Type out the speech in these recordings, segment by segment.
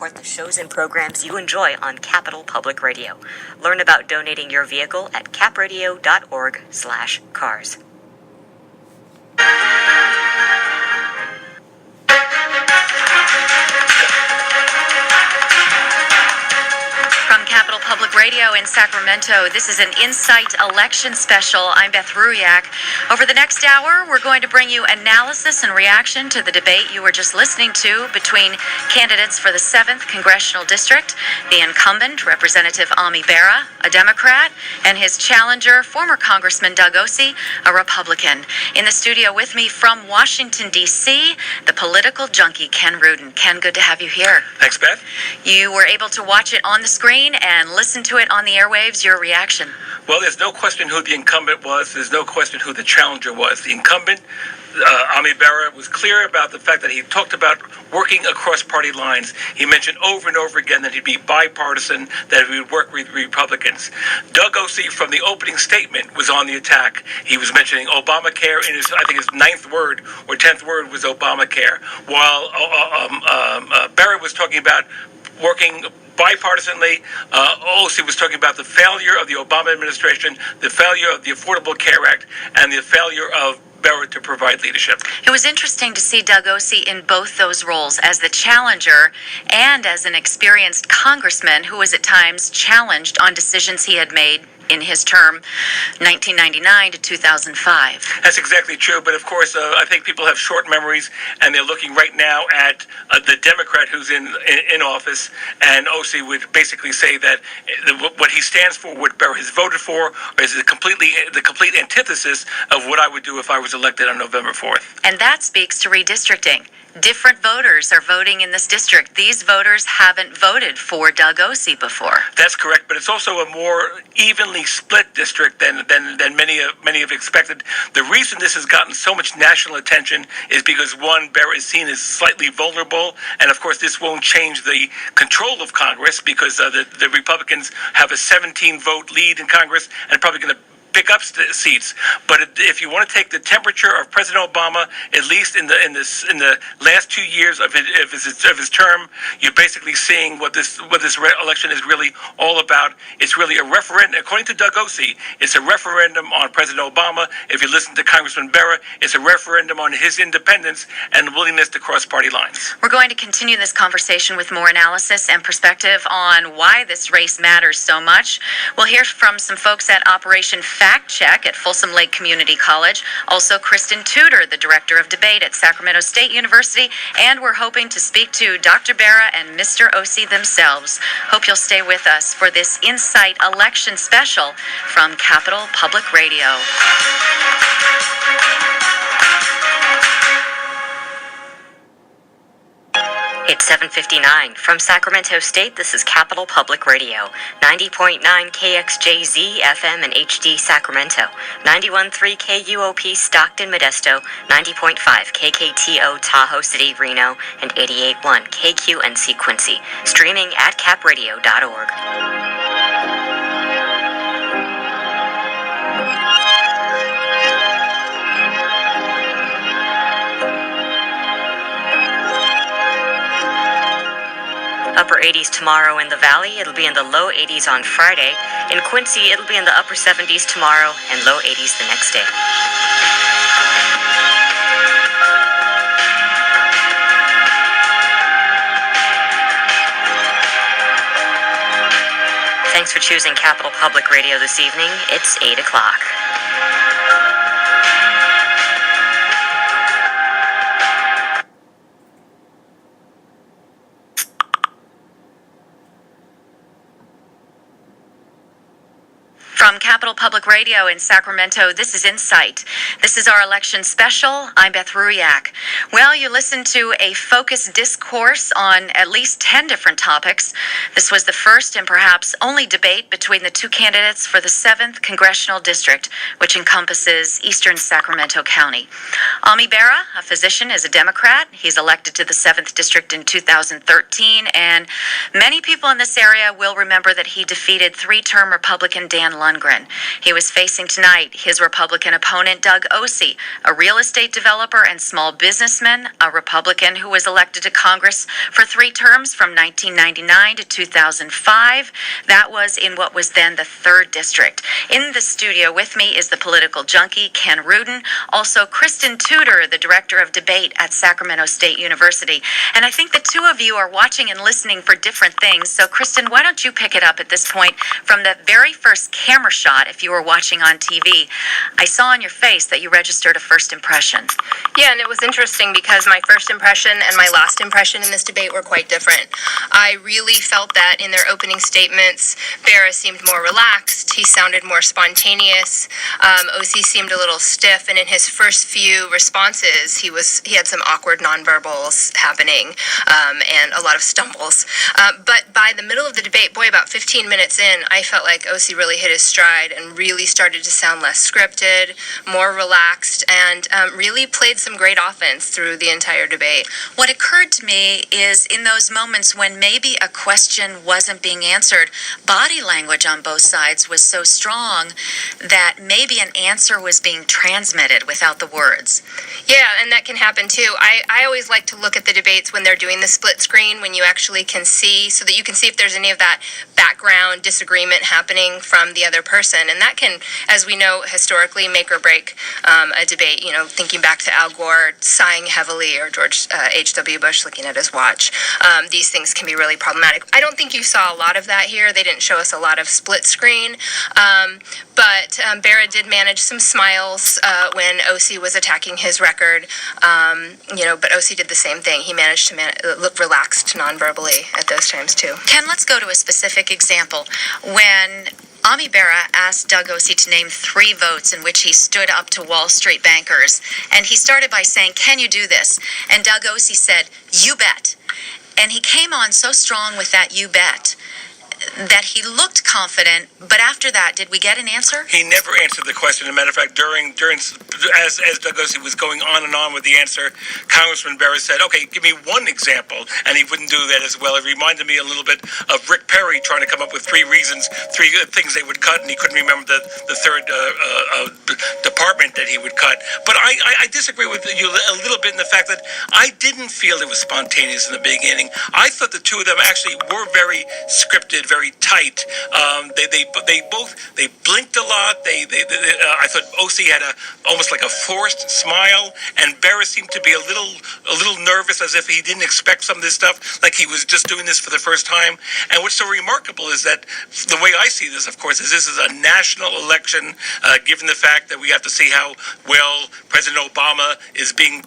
support the shows and programs you enjoy on Capital Public Radio. Learn about donating your vehicle at capradio.org/cars. From Capital Public Radio in Sacramento, this is an Insight Election Special. I'm Beth Ruyak. Over the next hour, we're going to bring you analysis and reaction to the debate you were just listening to between candidates for the 7th Congressional District, the incumbent, Representative Ose-Ami Bera, a Democrat, and his challenger, former Congressman Doug Ose, a Republican. In the studio with me from Washington, D.C., the political junkie, Ken Rudin. Ken, good to have you here. Thanks, Beth. You were able to watch it on the screen and listen to it on the airwaves. Your reaction? Well, there's no question who the incumbent was. There's no question who the challenger was. The incumbent, Ose-Ami Bera, was clear about the fact that he talked about working across party lines. He mentioned over and over again that he'd be bipartisan, that he would work with Republicans. Doug Ose, from the opening statement, was on the attack. He was mentioning Obamacare in his, I think his 9th word or 10th word was Obamacare, while Bera was talking about working bipartisanly. Ose was talking about the failure of the Obama administration, the failure of the Affordable Care Act, and the failure of Bera to provide leadership. It was interesting to see Doug Ose in both those roles, as the challenger and as an experienced congressman who was at times challenged on decisions he had made in his term, 1999 to 2005. That's exactly true, but of course, I think people have short memories, and they're looking right now at the Democrat who's in office, and Ose would basically say that what he stands for, what Bera has voted for, is the complete antithesis of what I would do if I was elected on November 4th. And that speaks to redistricting. Different voters are voting in this district. These voters haven't voted for Doug Ose before. That's correct, but it's also a more evenly split district than many have expected. The reason this has gotten so much national attention is because, one, Bera is seen as slightly vulnerable, and of course this won't change the control of Congress because the Republicans have a 17-vote lead in Congress and probably going to pick up seats. But if you want to take the temperature of President Obama, at least in the last 2 years of his term, you're basically seeing what this election is really all about. It's really a referendum. According to Doug Ose, it's a referendum on President Obama. If you listen to Congressman Bera, it's a referendum on his independence and willingness to cross party lines. We're going to continue this conversation with more analysis and perspective on why this race matters so much. We'll hear from some folks at Operation Fact Check at Folsom Lake Community College. Also, Kristen Tudor, the director of debate at Sacramento State University. And we're hoping to speak to Dr. Bera and Mr. Ose themselves. Hope you'll stay with us for this Insight Election Special from Capital Public Radio. It's 7:59. From Sacramento State, this is Capital Public Radio. 90.9 KXJZ FM and HD Sacramento. 91.3 KUOP Stockton Modesto. 90.5 KKTO Tahoe City Reno. And 88.1 KQNC Quincy. Streaming at capradio.org. Upper 80s tomorrow in the Valley. It'll be in the low 80s on Friday. In Quincy, it'll be in the upper 70s tomorrow and low 80s the next day. Thanks for choosing Capital Public Radio this evening. It's 8 o'clock. From Capital Public Radio in Sacramento, this is Insight. This is our election special. I'm Beth Ruyak. Well, you listened to a focused discourse on at least 10 different topics. This was the first and perhaps only debate between the two candidates for the 7th Congressional District, which encompasses eastern Sacramento County. Ose-Ami Bera, a physician, is a Democrat. He's elected to the 7th District in 2013, and many people in this area will remember that he defeated three-term Republican Dan Lundgren Lundgren. He was facing tonight his Republican opponent, Doug Ose, a real estate developer and small businessman, a Republican who was elected to Congress for 3 terms from 1999 to 2005. That was in what was then the 3rd District. In the studio with me is the political junkie, Ken Rudin, also Kristen Tudor, the director of debate at Sacramento State University. And I think the two of you are watching and listening for different things. So, Kristen, why don't you pick it up at this point from the very first camera shot, if you were watching on TV. I saw on your face that you registered a first impression. Yeah, and it was interesting because my first impression and my last impression in this debate were quite different. I really felt that in their opening statements, Bera seemed more relaxed. He sounded more spontaneous. Ose seemed a little stiff, and in his first few responses, he had some awkward nonverbals happening and a lot of stumbles. But by the middle of the debate, boy, about 15 minutes in, I felt like Ose really hit his stride and really started to sound less scripted, more relaxed, and really played some great offense through the entire debate. What occurred to me is in those moments when maybe a question wasn't being answered, body language on both sides was so strong that maybe an answer was being transmitted without the words. Yeah, and that can happen too. I always like to look at the debates when they're doing the split screen, when you actually can see, so that you can see if there's any of that background disagreement happening from the other person. And that can, as we know, historically make or break a debate. You know, thinking back to Al Gore sighing heavily or George H.W. Bush looking at his watch. These things can be really problematic. I don't think you saw a lot of that here. They didn't show us a lot of split screen. But Bera did manage some smiles when Ose was attacking his record. But Ose did the same thing. He managed to look relaxed non-verbally at those times too. Ken, let's go to a specific example. When Ami Bera asked Doug Ose to name 3 votes in which he stood up to Wall Street bankers, and he started by saying, "Can you do this?" And Doug Ose said, "You bet." And he came on so strong with that "you bet" that he looked confident, but after that, did we get an answer? He never answered the question. As a matter of fact, as Doug Ose was going on and on with the answer, Congressman Bera said, "Okay, give me one example," and he wouldn't do that as well. It reminded me a little bit of Rick Perry trying to come up with 3 reasons, 3 things they would cut, and he couldn't remember the third department that he would cut. But I disagree with you a little bit in the fact that I didn't feel it was spontaneous in the beginning. I thought the two of them actually were very scripted, very tight. They blinked a lot. I thought Ose had almost like a forced smile, and Bera seemed to be a little nervous, as if he didn't expect some of this stuff, like he was just doing this for the first time. And what's so remarkable is that the way I see this, of course, is this is a national election, given the fact that we have to see how well President Obama is being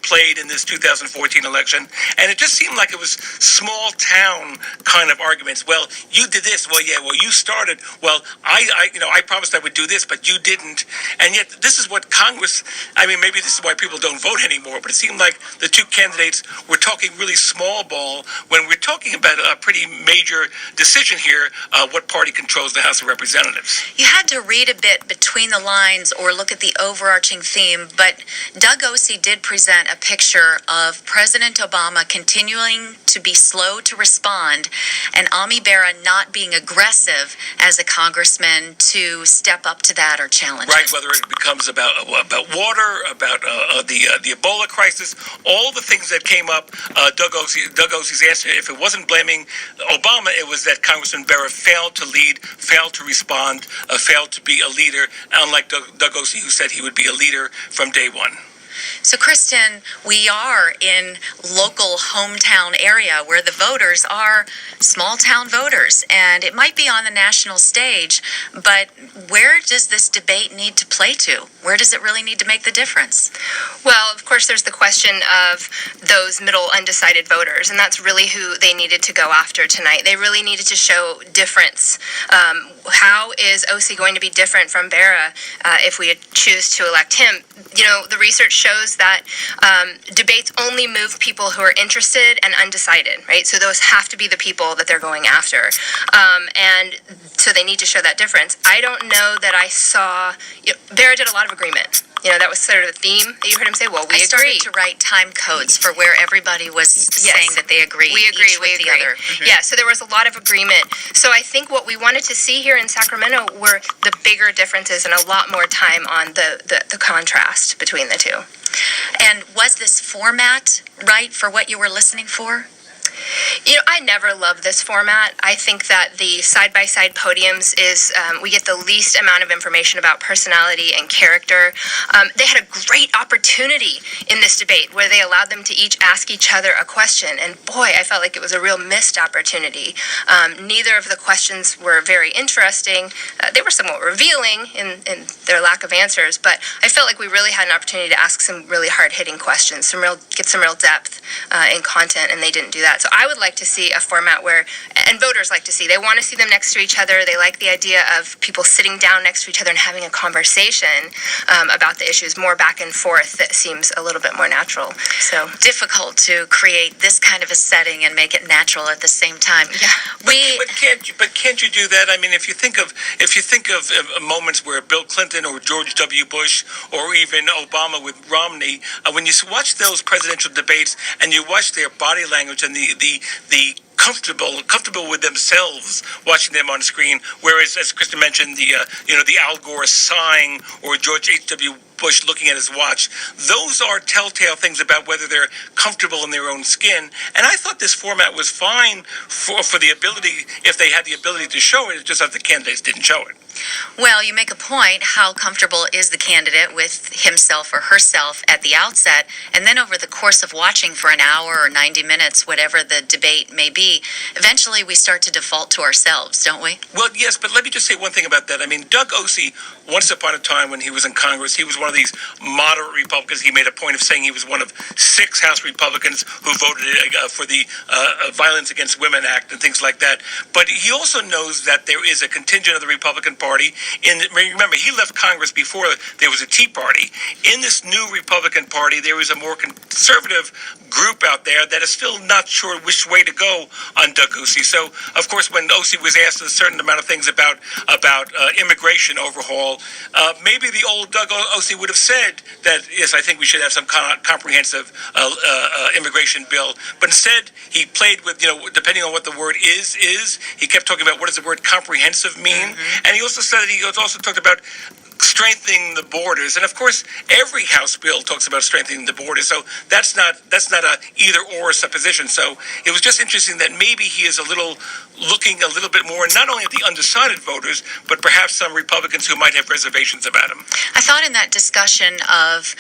played in this 2014 election. And it just seemed like it was small town kind of arguments. Well, you did this. Well, yeah. Well, you started. Well, I promised I would do this, but you didn't. And yet, this is what Congress. I mean, maybe this is why people don't vote anymore. But it seemed like the two candidates were talking really small ball when we're talking about a pretty major decision here. What party controls the House of Representatives? You had to read a bit between the lines or look at the overarching theme, but Doug Ose did present a picture of President Obama continuing to be slow to respond and Ami Bera not being aggressive as a congressman to step up to that or challenge right, it. Whether it becomes about water, about the Ebola crisis, all the things that came up, Doug Ose's answer, if it wasn't blaming Obama, it was that Congressman Bera failed to lead, failed to respond, failed to be a leader, unlike Doug Ose, who said he would be a leader from day one. So, Kristen, we are in local hometown area where the voters are small town voters, and it might be on the national stage, but where does this debate need to play to? Where does it really need to make the difference? Well, of course, there's the question of those middle undecided voters, and that's really who they needed to go after tonight. They really needed to show difference. How is Ose going to be different from Bera if we choose to elect him? You know, the research shows that debates only move people who are interested and undecided, right? So those have to be the people that they're going after. And so they need to show that difference. I don't know that I saw, Bera did a lot of agreement. That was sort of the theme that you heard him say. Well, we I agree. started to write time codes for where everybody was saying that they agree. We agree. Each with the other. Mm-hmm. Yeah, so there was a lot of agreement. So I think what we wanted to see here in Sacramento were the bigger differences and a lot more time on the contrast between the two. And was this format right for what you were listening for? I never loved this format. I think that the side-by-side podiums is, we get the least amount of information about personality and character. They had a great opportunity in this debate where they allowed them to each ask each other a question. And boy, I felt like it was a real missed opportunity. Neither of the questions were very interesting. They were somewhat revealing in their lack of answers, but I felt like we really had an opportunity to ask some really hard-hitting questions, get some real depth in content, and they didn't do that. So I would like to see a format where, and voters like to see, they want to see them next to each other. They like the idea of people sitting down next to each other and having a conversation about the issues, more back and forth. That seems a little bit more natural. So difficult to create this kind of a setting and make it natural at the same time. Yeah. But can't you do that? I mean, if you think of moments where Bill Clinton or George W. Bush or even Obama with Romney, when you watch those presidential debates and you watch their body language and the comfortable with themselves watching them on screen, whereas, as Kristen mentioned, the Al Gore sighing or George H.W. Bush looking at his watch, those are telltale things about whether they're comfortable in their own skin. And I thought this format was fine for the ability, if they had the ability to show it, it's just that the candidates didn't show it. Well, you make a point. How comfortable is the candidate with himself or herself at the outset? And then over the course of watching for an hour or 90 minutes, whatever the debate may be, eventually we start to default to ourselves, don't we? Well, yes, but let me just say one thing about that. I mean, Doug Ose, once upon a time when he was in Congress, he was one of these moderate Republicans. He made a point of saying he was one of 6 House Republicans who voted for the Violence Against Women Act and things like that. But he also knows that there is a contingent of the Republican Party. Remember, he left Congress before there was a Tea Party. In this new Republican Party, there is a more conservative group out there that is still not sure which way to go on Doug Ose. So, of course, when Ose was asked a certain amount of things about immigration overhaul, maybe the old Doug Ose would have said that, yes, I think we should have some comprehensive immigration bill. But instead, he played with, depending on what the word is, he kept talking about what does the word comprehensive mean. Mm-hmm. And he also said that he also talked about strengthening the borders, and of course, every House bill talks about strengthening the borders. So that's not a either or supposition. So it was just interesting that maybe he is looking a little bit more, not only at the undecided voters, but perhaps some Republicans who might have reservations about him. I thought in that discussion of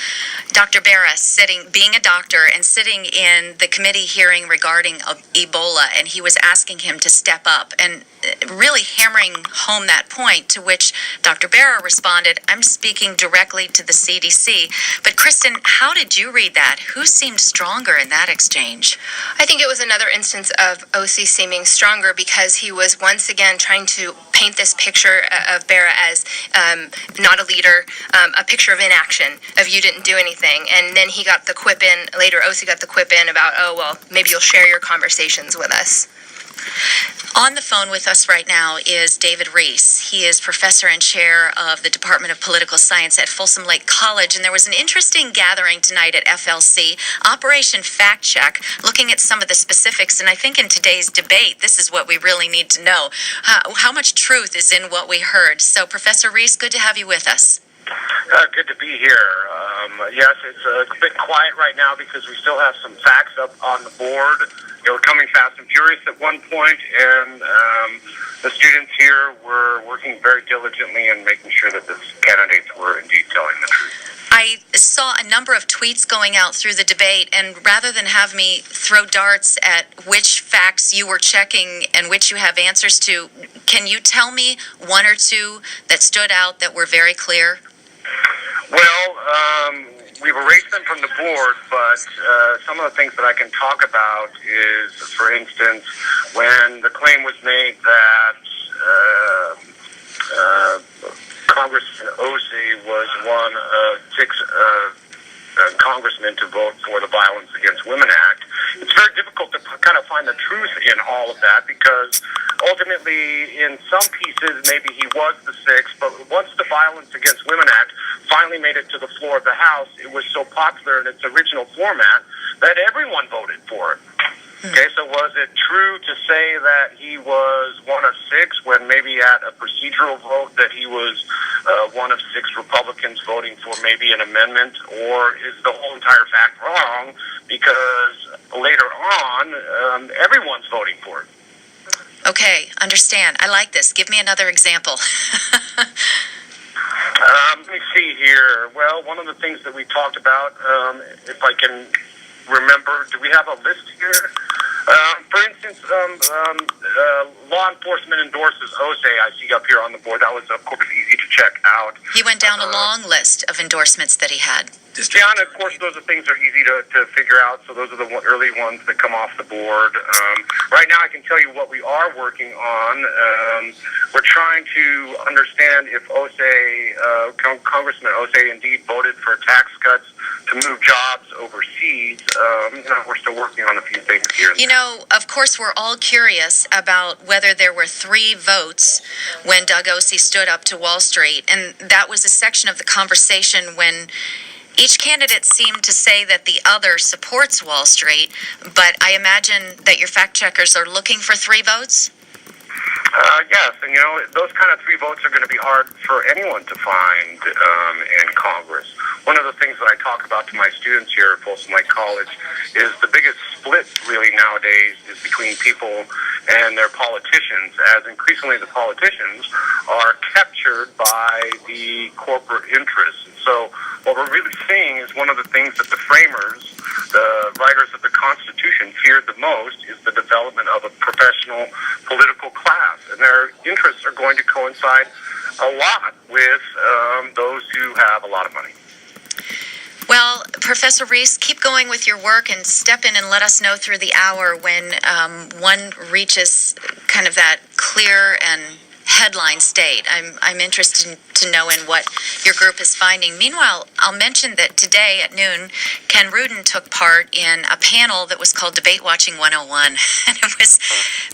Dr. Bera being a doctor and sitting in the committee hearing regarding Ebola, and he was asking him to step up and really hammering home that point, to which Dr. Bera responded, I'm speaking directly to the CDC. But Kristen, how did you read that? Who seemed stronger in that exchange? I think it was another instance of Ose seeming stronger because he was once again trying to paint this picture of Bera as not a leader, a picture of inaction, of you didn't do anything. And then he got the quip in, later Ose got the quip in about, oh, well, maybe you'll share your conversations with us. On the phone with us right now is David Reese. He is professor and chair of the Department of Political Science at Folsom Lake College, and there was an interesting gathering tonight at FLC, Operation Fact Check, looking at some of the specifics, and I think in today's debate, this is what we really need to know. How much truth is in what we heard? So, Professor Reese, good to have you with us. Good to be here. Yes, it's a bit quiet right now because we still have some facts up on the board. They were coming fast and furious at one point, and the students here were working very diligently in making sure that the candidates were indeed telling the truth. I saw a number of tweets going out through the debate, and rather than have me throw darts at which facts you were checking and which you have answers to, can you tell me one or two that stood out that were very clear? Well, we've erased them from the board, but some of the things that I can talk about is, for instance, when the claim was made that Congressman Ose was one of 6 congressmen to vote for the Violence Against Women Act. It's very difficult to kind of find the truth in all of that because ultimately, in some pieces, maybe he was the sixth, but once the Violence Against Women Act finally made it to the floor of the House, it was so popular in its original format that everyone voted for it. Okay, so was it true to say that he was one of six when maybe at a procedural vote that he was one of six Republicans voting for maybe an amendment, or is the whole entire fact wrong because later on everyone's voting for it? Okay, understand. I like this. Give me another example. Let me see here. Well, one of the things that we talked about, if I can remember, do we have a list here? For instance, law enforcement endorses Ose-Ami, I see up here on the board. That was, of course, easy to check out. He went down a long list of endorsements that he had. Yeah, and of course, those are things that are easy to figure out, so those are the early ones that come off the board. Right now, I can tell you what we are working on. We're trying to understand if Congressman Ose indeed voted for tax cuts to move jobs overseas. We're still working on a few things here. Of course, we're all curious about whether there were 3 votes when Doug Ose stood up to Wall Street, and that was a section of the conversation when each candidate seemed to say that the other supports Wall Street, but I imagine that your fact checkers are looking for 3 votes? Yes, and those kind of 3 votes are going to be hard for anyone to find in Congress. One of the things that I talk about to my students here at Folsom Lake College is the biggest split really nowadays is between people and their politicians, as increasingly the politicians are captured by the corporate interests. And so what we're really seeing is one of the things that the framers, the writers of the Constitution, feared the most is the development of a professional political class. And their interests are going to coincide a lot with those who have a lot of money. Well, Professor Reese, keep going with your work and step in and let us know through the hour when one reaches kind of that clear and headline state. I'm interested to know in what your group is finding. Meanwhile, I'll mention that today at noon, Ken Rudin took part in a panel that was called Debate Watching 101. And it was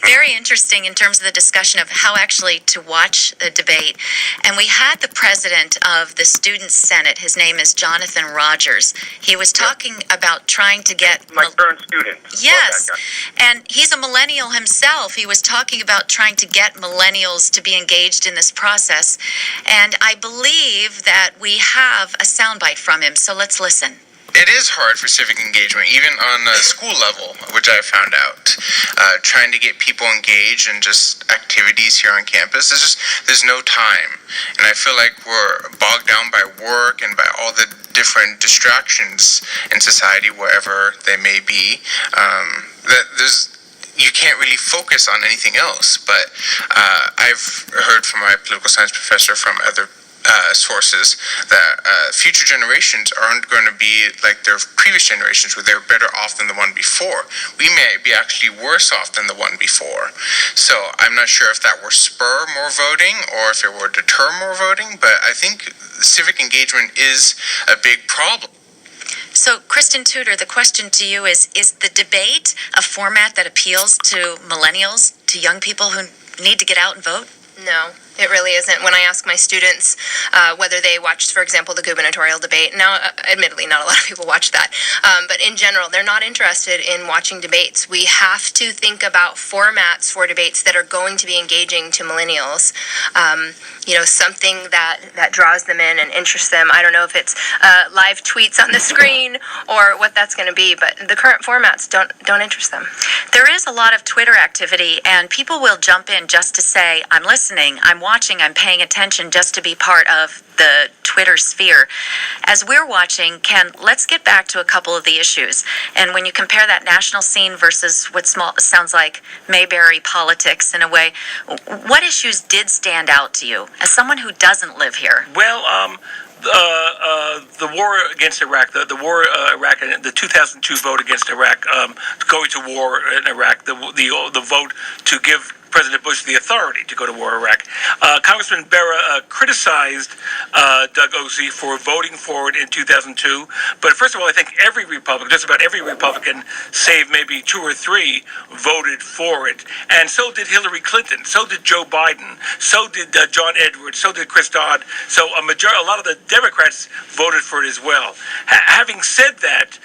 very interesting in terms of the discussion of how actually to watch a debate. And we had the president of the Student Senate. His name is Jonathan Rogers. He was talking about trying to get... My current student. Yes. And he's a millennial himself. He was talking about trying to get millennials to be engaged in this process. And I believe that we have a soundbite from him, so let's listen. It is hard for civic engagement, even on a school level, which I found out. Trying to get people engaged in just activities here on campus, there's no time. And I feel like we're bogged down by work and by all the different distractions in society, wherever they may be, you can't really focus on anything else. But I've heard from my political science professor from other sources that future generations aren't going to be like their previous generations, where they're better off than the one before. We may be actually worse off than the one before. So I'm not sure if that will spur more voting or if it will deter more voting, but I think civic engagement is a big problem. So, Kristen Tudor, the question to you is the debate a format that appeals to millennials, to young people who need to get out and vote? No, it really isn't. When I ask my students whether they watched, for example, the gubernatorial debate, now, admittedly, not a lot of people watch that, but in general, they're not interested in watching debates. We have to think about formats for debates that are going to be engaging to millennials. Something that draws them in and interests them. I don't know if it's live tweets on the screen or what that's going to be, but the current formats don't interest them. There is a lot of Twitter activity, and people will jump in just to say, I'm listening, I'm watching, I'm paying attention, just to be part of the Twitter sphere. As we're watching, Ken, let's get back to a couple of the issues. And when you compare that national scene versus what sounds like Mayberry politics in a way, what issues did stand out to you as someone who doesn't live here? Well, the war against Iraq, the war Iraq, and the 2002 vote against Iraq, going to war in Iraq, the vote to give President Bush the authority to go to war in Iraq. Congressman Bera criticized Doug Ose for voting for it in 2002. But first of all, I think every Republican, just about every Republican, save maybe 2 or 3, voted for it. And so did Hillary Clinton. So did Joe Biden. So did John Edwards. So did Chris Dodd. So a lot of the Democrats voted for it as well. Having said that,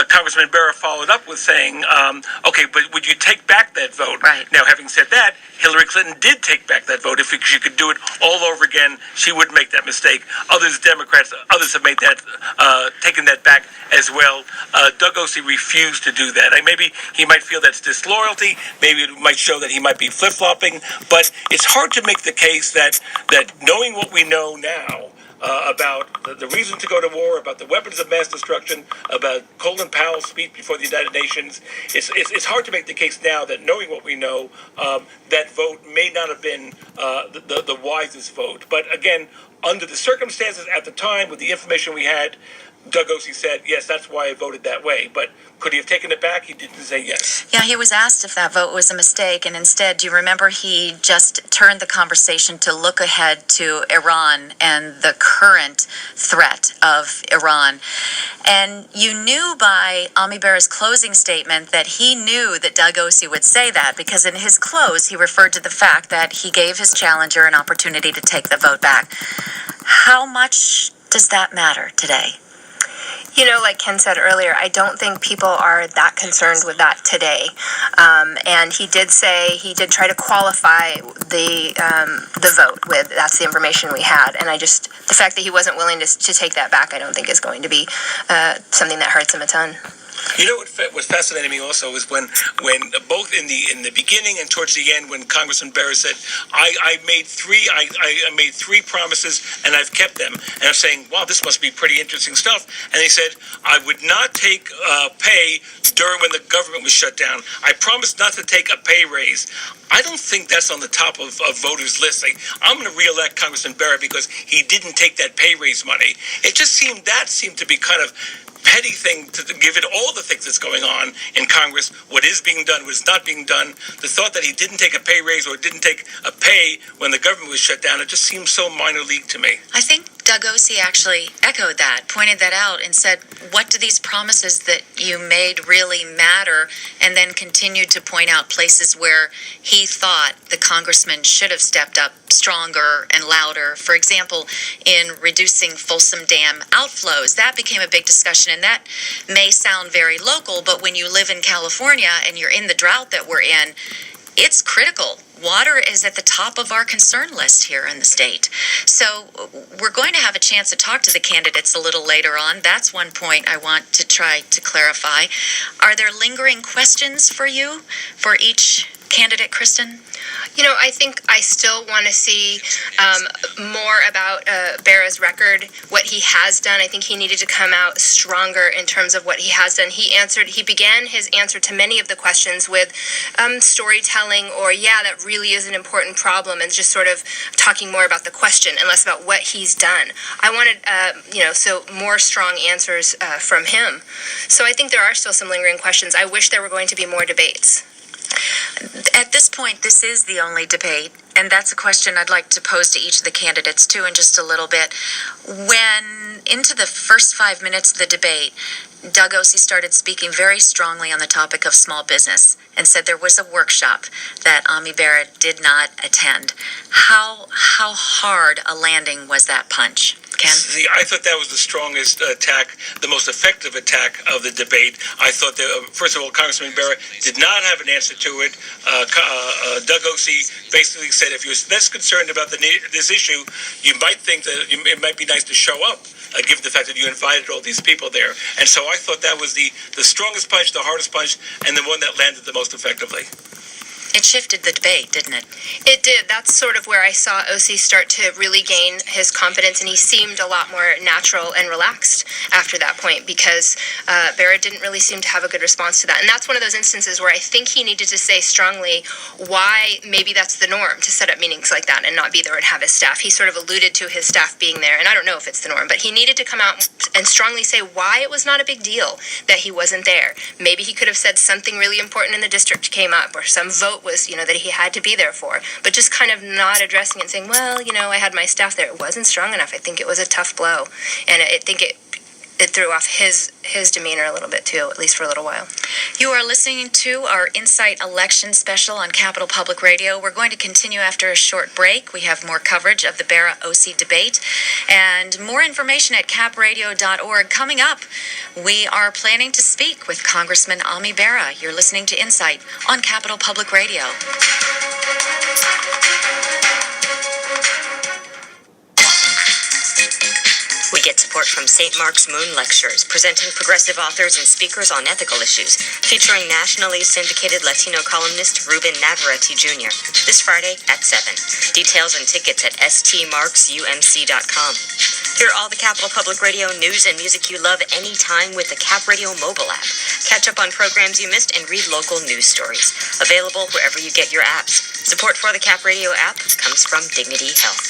Congressman Bera followed up with saying, okay, but would you take back that vote? Right. Now, having said that, Hillary Clinton did take back that vote. If she could do it all over again, she would make that mistake. Democrats, others have made that, taken that back as well. Doug Ose refused to do that. Maybe he might feel that's disloyalty. Maybe it might show that he might be flip-flopping. But it's hard to make the case that knowing what we know now, about the reason to go to war, about the weapons of mass destruction, about Colin Powell's speech before the United Nations. It's hard to make the case now that knowing what we know, that vote may not have been the wisest vote. But again, under the circumstances at the time, with the information we had, Doug Ose said, yes, that's why I voted that way. But could he have taken it back? He didn't say yes. Yeah, he was asked if that vote was a mistake, and instead, do you remember he just turned the conversation to look ahead to Iran and the current threat of Iran. And you knew by Ami Bera's closing statement that he knew that Doug Ose would say that, because in his close, he referred to the fact that he gave his challenger an opportunity to take the vote back. How much does that matter today? You know, like Ken said earlier, I don't think people are that concerned with that today. And he did try to qualify the vote with, that's the information we had. And the fact that he wasn't willing to take that back, I don't think is going to be something that hurts him a ton. You know what fascinated me also is when both in the beginning and towards the end, when Congressman Bera said, I made three promises and I've kept them. And I'm saying, wow, this must be pretty interesting stuff. And he said, I would not take pay during when the government was shut down. I promised not to take a pay raise. I don't think that's on the top of voters' lists. I'm going to reelect Congressman Bera because he didn't take that pay raise money. It just seemed to be kind of petty thing to give it all the things that's going on in Congress, what is being done, what is not being done. The thought that he didn't take a pay raise or didn't take a pay when the government was shut down, it just seems so minor league to me. I think Doug Ose actually echoed that, pointed that out, and said, what do these promises that you made really matter? And then continued to point out places where he thought the congressman should have stepped up stronger and louder. For example, in reducing Folsom Dam outflows. That became a big discussion, and that may sound very local, but when you live in California and you're in the drought that we're in, it's critical. Water is at the top of our concern list here in the state. So we're going to have a chance to talk to the candidates a little later on. That's one point I want to try to clarify. Are there lingering questions for you for each candidate, Kristen? You know, I think I still want to see more about Bera's record, what he has done. I think he needed to come out stronger in terms of what he has done. He began his answer to many of the questions with storytelling or, yeah, that really is an important problem, and just sort of talking more about the question and less about what he's done. I wanted, so more strong answers from him. So I think there are still some lingering questions. I wish there were going to be more debates. At this point, this is the only debate, and that's a question I'd like to pose to each of the candidates, too, in just a little bit. When, into the first 5 minutes of the debate, Doug Ose started speaking very strongly on the topic of small business and said there was a workshop that Ami Bera did not attend. How hard a landing was that punch? Ken? See, I thought that was the strongest attack, the most effective attack of the debate. I thought that, first of all, Congressman Bera did not have an answer to it. Doug Ose basically said, if you're less concerned about this issue, you might think that it might be nice to show up, given the fact that you invited all these people there. And so I thought that was the strongest punch, the hardest punch, and the one that landed the most effectively. It shifted the debate, didn't it? It did. That's sort of where I saw Ose start to really gain his confidence, and he seemed a lot more natural and relaxed after that point, because Bera didn't really seem to have a good response to that. And that's one of those instances where I think he needed to say strongly why maybe that's the norm to set up meetings like that and not be there and have his staff. He sort of alluded to his staff being there, and I don't know if it's the norm, but he needed to come out and strongly say why it was not a big deal that he wasn't there. Maybe he could have said something really important in the district came up, or some vote was, that he had to be there for. But just kind of not addressing it and saying, well, I had my staff there. It wasn't strong enough. I think it was a tough blow. And I think it threw off his demeanor a little bit too, at least for a little while. You are listening to our Insight Election Special on Capital Public Radio. We're going to continue after a short break. We have more coverage of the Bera-Ose debate and more information at capradio.org. Coming up, we are planning to speak with Congressman Ose-Ami Bera. You're listening to Insight on Capital Public Radio. We get support from St. Mark's Moon Lectures, presenting progressive authors and speakers on ethical issues, featuring nationally syndicated Latino columnist Ruben Navarrete Jr. this Friday at 7. Details and tickets at stmarksumc.com. Hear all the Capital Public Radio news and music you love anytime with the Cap Radio mobile app. Catch up on programs you missed and read local news stories. Available wherever you get your apps. Support for the Cap Radio app comes from Dignity Health.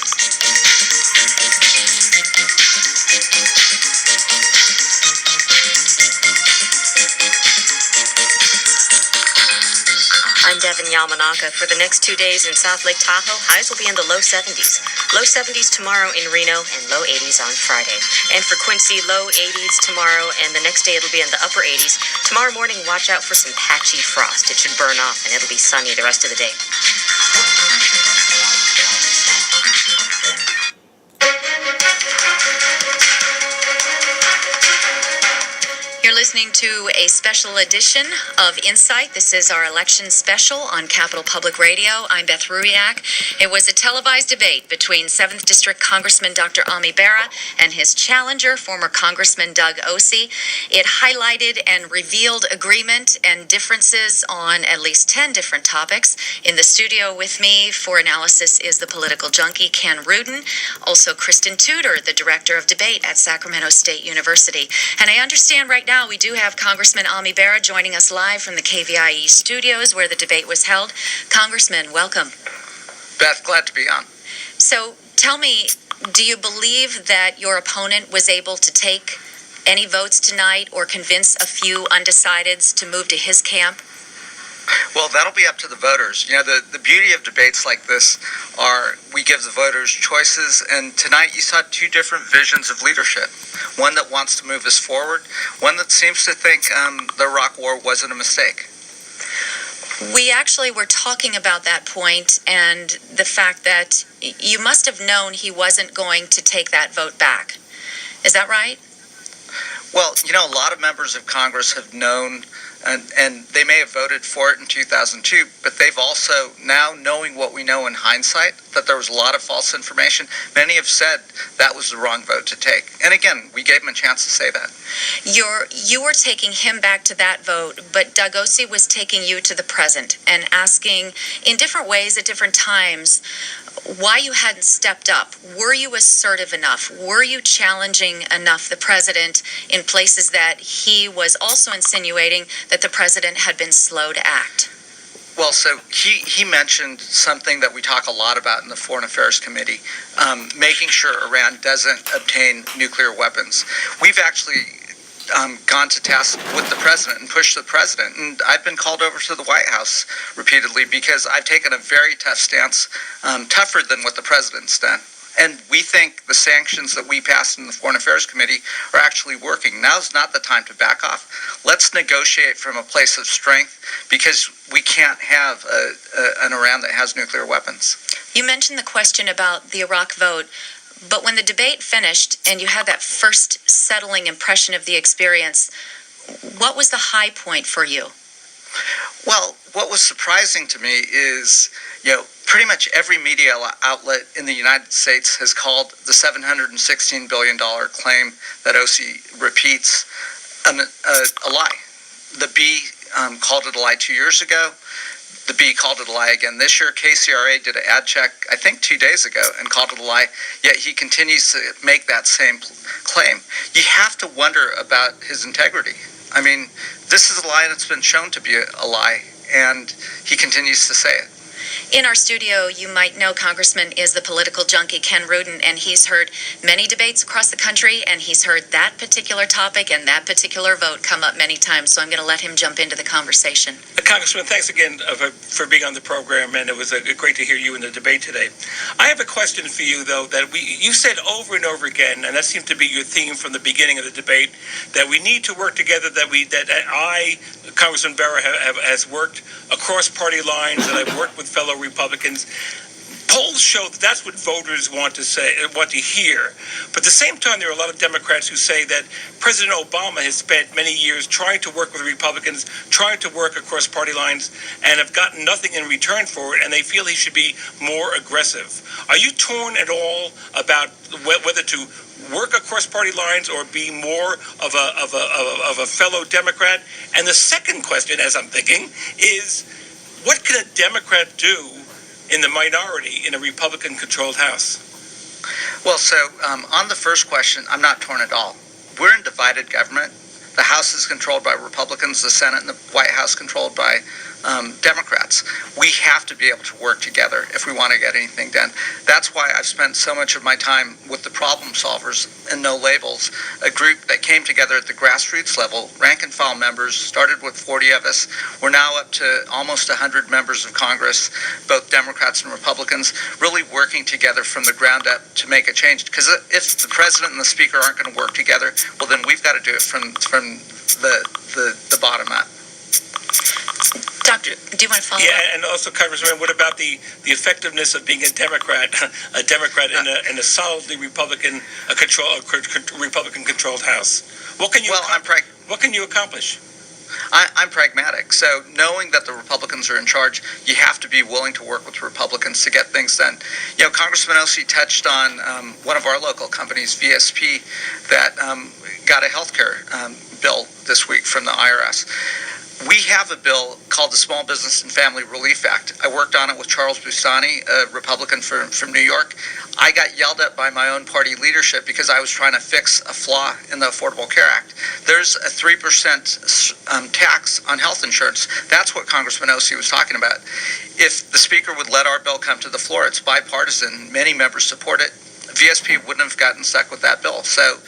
I'm Devin Yamanaka. For the next 2 days in South Lake Tahoe, highs will be in the low 70s. Low 70s tomorrow in Reno and low 80s on Friday. And for Quincy, low 80s tomorrow, and the next day it'll be in the upper 80s. Tomorrow morning, watch out for some patchy frost. It should burn off, and it'll be sunny the rest of the day. You're listening to a special edition of Insight. This is our election special on Capital Public Radio. I'm Beth Ruiak. It was a televised debate between 7th District Congressman Dr. Ose-Ami Bera and his challenger, former Congressman Doug Ose. It highlighted and revealed agreement and differences on at least 10 different topics. In the studio with me for analysis is the political junkie Ken Rudin, also Kristen Tudor, the director of debate at Sacramento State University. And I understand right now we do have Congressman Ose-Ami Bera joining us live from the KVIE studios where the debate was held. Congressman, welcome. Beth, glad to be on. So tell me, do you believe that your opponent was able to take any votes tonight or convince a few undecideds to move to his camp? Well, that'll be up to the voters. The beauty of debates like this are we give the voters choices, and tonight you saw two different visions of leadership. One that wants to move us forward, one that seems to think the Iraq War wasn't a mistake. We actually were talking about that point and the fact that you must have known he wasn't going to take that vote back. Is that right? Well, a lot of members of Congress have known, and they may have voted for it in 2002, but they've also, now knowing what we know in hindsight, that there was a lot of false information, many have said that was the wrong vote to take. And again, we gave them a chance to say that. You were taking him back to that vote, but Doug Ose was taking you to the present and asking in different ways at different times why you hadn't stepped up. Were you assertive enough? Were you challenging enough the president in places that he was also insinuating that the president had been slow to act? Well, so he mentioned something that we talk a lot about in the Foreign Affairs Committee, making sure Iran doesn't obtain nuclear weapons. We've actually gone to task with the president and pushed the president. And I've been called over to the White House repeatedly because I've taken a very tough stance, tougher than what the president's done. And we think the sanctions that we passed in the Foreign Affairs Committee are actually working. Now's not the time to back off. Let's negotiate from a place of strength because we can't have an Iran that has nuclear weapons. You mentioned the question about the Iraq vote. But when the debate finished and you had that first settling impression of the experience, what was the high point for you? Well, what was surprising to me is, pretty much every media outlet in the United States has called the $716 billion claim that Ose repeats a lie. The B called it a lie 2 years ago. The B called it a lie again this year. KCRA did an ad check, I think 2 days ago, and called it a lie, yet he continues to make that same claim. You have to wonder about his integrity. I mean, this is a lie that's been shown to be a lie, and he continues to say it. In our studio, you might know Congressman is the political junkie Ken Rudin, and he's heard many debates across the country, and he's heard that particular topic and that particular vote come up many times. So I'm going to let him jump into the conversation. Congressman, thanks again for being on the program, and it was great to hear you in the debate today. I have a question for you, though, that you said over and over again, and that seemed to be your theme from the beginning of the debate, that we need to work together, Congressman Bera, has worked across party lines, and I've worked with fellow Republicans. Polls show that that's what voters want to hear. But at the same time, there are a lot of Democrats who say that President Obama has spent many years trying to work with Republicans, trying to work across party lines, and have gotten nothing in return for it, and they feel he should be more aggressive. Are you torn at all about whether to work across party lines or be more of a fellow Democrat? And the second question, as I'm thinking, is what can a Democrat do in the minority in a Republican-controlled House? Well, so on the first question, I'm not torn at all. We're in divided government. The House is controlled by Republicans, the Senate and the White House controlled by Democrats. We have to be able to work together if we want to get anything done. That's why I've spent so much of my time with the problem solvers and No Labels, a group that came together at the grassroots level, rank and file members, started with 40 of us. We're now up to almost 100 members of Congress, both Democrats and Republicans, really working together from the ground up to make a change. Because if the president and the speaker aren't going to work together, well, then we've got to do it from the bottom up. Doctor, do you want to follow up? Yeah, and also, Congressman, what about the effectiveness of being a Democrat in a solidly Republican-controlled House? What can you accomplish? I'm pragmatic. So knowing that the Republicans are in charge, you have to be willing to work with Republicans to get things done. Congressman Ose touched on one of our local companies, VSP, that got a health care bill this week from the IRS. We have a bill called the Small Business and Family Relief Act. I worked on it with Charles Bustani, a Republican from New York. I got yelled at by my own party leadership because I was trying to fix a flaw in the Affordable Care Act. There's a 3% tax on health insurance. That's what Congressman Ose was talking about. If the Speaker would let our bill come to the floor, it's bipartisan. Many members support it. VSP wouldn't have gotten stuck with that bill. So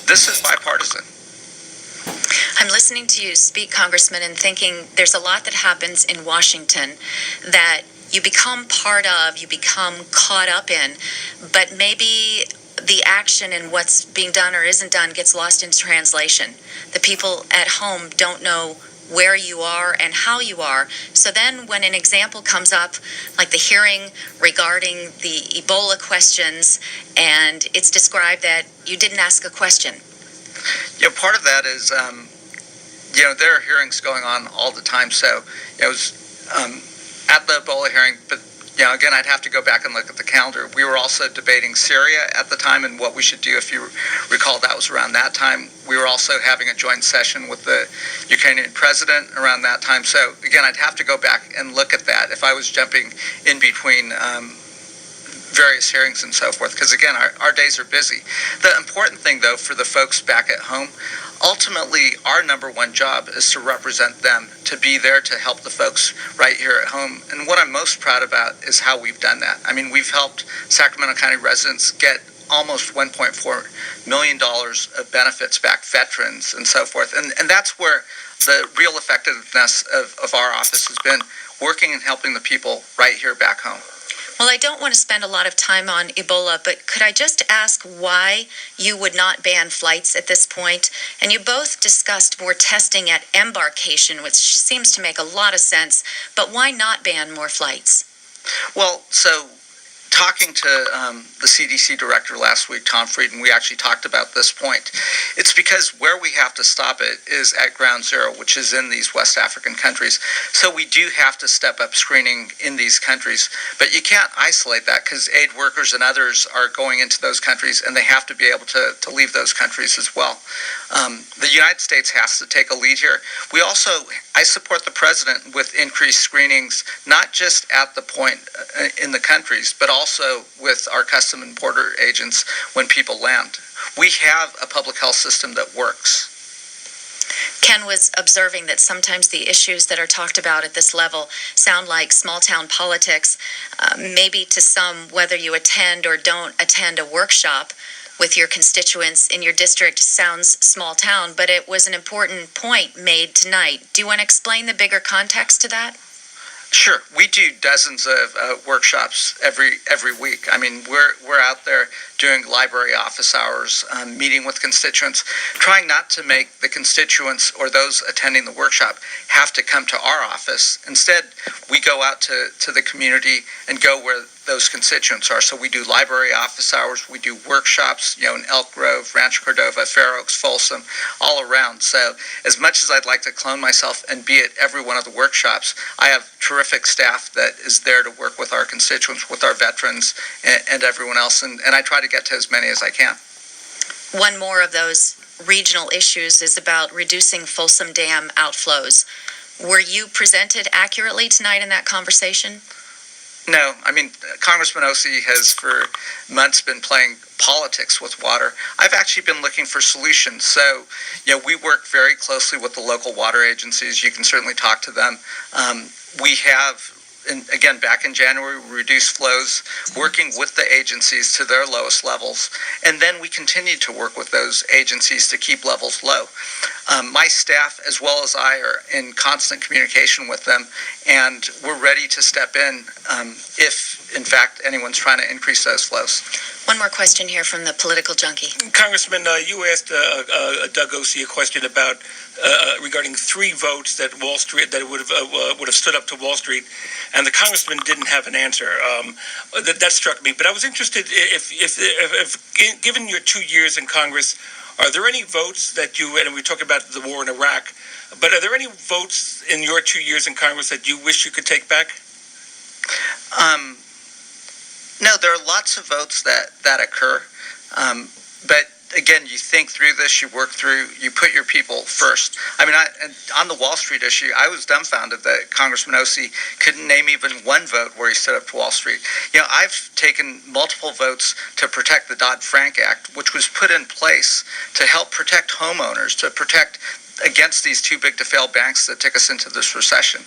this is bipartisan. I'm listening to you speak, Congressman, and thinking there's a lot that happens in Washington that you become part of, you become caught up in, but maybe the action and what's being done or isn't done gets lost in translation. The people at home don't know where you are and how you are. So then when an example comes up, like the hearing regarding the Ebola questions, and it's described that you didn't ask a question. Part of that is, there are hearings going on all the time. So it was at the Ebola hearing, but again, I'd have to go back and look at the calendar. We were also debating Syria at the time and what we should do. If you recall, that was around that time. We were also having a joint session with the Ukrainian president around that time. So again, I'd have to go back and look at that if I was jumping in between various hearings and so forth, because again, our days are busy. The important thing, though, for the folks back at home, ultimately our number one job is to represent them, to be there to help the folks right here at home. And what I'm most proud about is how we've done that. I mean, we've helped Sacramento County residents get almost $1.4 million of benefits back, veterans and so forth. And that's where the real effectiveness of our office has been, working and helping the people right here back home. Well, I don't want to spend a lot of time on Ebola, but could I just ask why you would not ban flights at this point? And you both discussed more testing at embarkation, which seems to make a lot of sense, but why not ban more flights? Well, so talking to the CDC director last week, Tom Frieden, we actually talked about this point. It's because where we have to stop it is at ground zero, which is in these West African countries. So we do have to step up screening in these countries. But you can't isolate that because aid workers and others are going into those countries, and they have to be able to leave those countries as well. The United States has to take a lead here. I support the president with increased screenings, not just at the point in the countries, but also with our custom and border agents when people land. We have a public health system that works. Ken was observing that sometimes the issues that are talked about at this level sound like small-town politics. Maybe to some, whether you attend or don't attend a workshop with your constituents in your district sounds small town, but it was an important point made tonight. Do you want to explain the bigger context to that? Sure. We do dozens of workshops every week. I mean, we're out there doing library office hours, meeting with constituents, trying not to make the constituents or those attending the workshop have to come to our office. Instead, we go out to the community and go where those constituents are. So we do library office hours, we do workshops, in Elk Grove, Rancho Cordova, Fair Oaks, Folsom, all around. So as much as I'd like to clone myself and be at every one of the workshops, I have terrific staff that is there to work with our constituents, with our veterans, and everyone else. And I try to get to as many as I can. One more of those regional issues is about reducing Folsom Dam outflows. Were you presented accurately tonight in that conversation? No, I mean, Congressman Ose has for months been playing politics with water. I've actually been looking for solutions. So, we work very closely with the local water agencies. You can certainly talk to them. We have, and again, back in January, we reduced flows, working with the agencies to their lowest levels. And then we continue to work with those agencies to keep levels low. My staff, as well as I, are in constant communication with them, and we're ready to step in if, in fact, anyone's trying to increase those flows. One more question here from the political junkie. Congressman, you asked Doug Ose a question about regarding 3 votes that Wall Street that would have stood up to Wall Street, and the congressman didn't have an answer. That struck me. But I was interested if given your 2 years in Congress, are there any votes that you, and we talk about the war in Iraq, but are there any votes in your 2 years in Congress that you wish you could take back? No, there are lots of votes that occur. But again, you think through this, you work through, you put your people first. I mean, on the Wall Street issue, I was dumbfounded that Congressman Ose couldn't name even one vote where he stood up to Wall Street. I've taken multiple votes to protect the Dodd-Frank Act, which was put in place to help protect homeowners, to protect against these too big to fail banks that took us into this recession.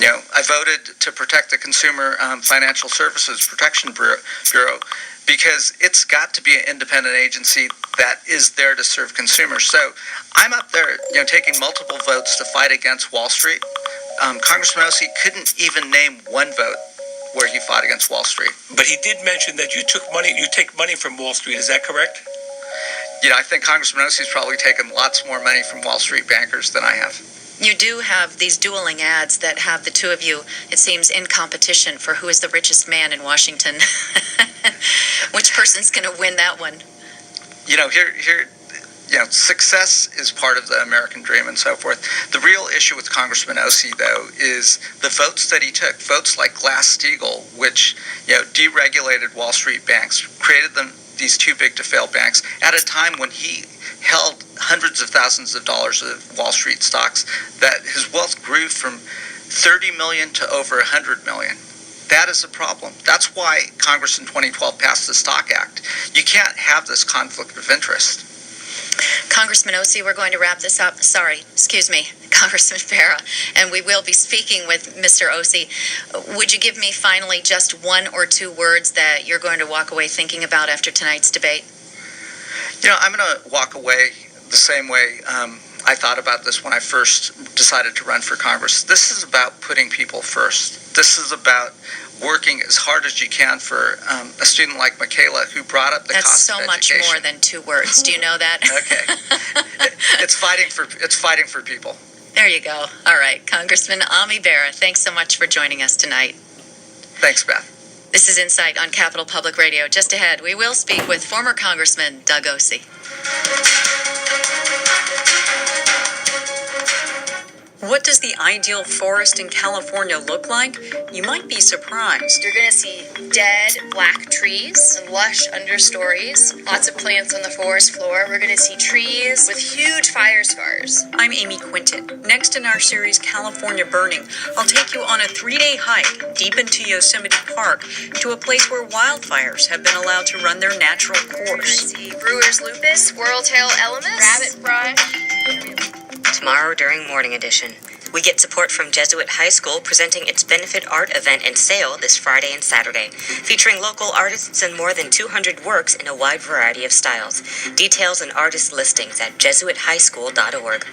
I voted to protect the Consumer Financial Services Protection Bureau because it's got to be an independent agency that is there to serve consumers. So I'm up there, taking multiple votes to fight against Wall Street. Congressman Ose couldn't even name one vote where he fought against Wall Street. But he did mention that you take money from Wall Street. Is that correct? I think Congressman Ose's probably taken lots more money from Wall Street bankers than I have. You do have these dueling ads that have the two of you, it seems, in competition for who is the richest man in Washington. Which person's going to win that one? Success is part of the American dream and so forth. The real issue with Congressman Ose, though, is the votes that he took. Votes like Glass-Steagall, which deregulated Wall Street banks, created these too big to fail banks at a time when he held hundreds of thousands of dollars of Wall Street stocks, that his wealth grew from 30 million to over 100 million. That is a problem. That's why Congress in 2012 passed the Stock Act. You can't have this conflict of interest. Congressman Ose, we're going to wrap this up. Congressman Bera, and we will be speaking with Mr. Ose. Would you give me finally just 1 or 2 words that you're going to walk away thinking about after tonight's debate? I'm going to walk away the same way I thought about this when I first decided to run for Congress. This is about putting people first. This is about working as hard as you can for a student like Michaela, who brought up the cost of education. That's so much more than 2 words. Do you know that? Okay. It's fighting for people. There you go. All right. Congressman Ami Bera, thanks so much for joining us tonight. Thanks, Beth. This is Insight on Capitol Public Radio. Just ahead, we will speak with former Congressman Doug Ose. What does the ideal forest in California look like? You might be surprised. You're going to see dead black trees and lush understories, lots of plants on the forest floor. We're going to see trees with huge fire scars. I'm Amy Quinton. Next in our series, California Burning, I'll take you on a 3-day hike deep into Yosemite Park to a place where wildfires have been allowed to run their natural You're going to course. see brewer's lupus, swirltail elemus, rabbit brush. Tomorrow during Morning Edition, we get support from Jesuit High School presenting its benefit art event and sale this Friday and Saturday, featuring local artists and more than 200 works in a wide variety of styles. Details and artist listings at jesuithighschool.org.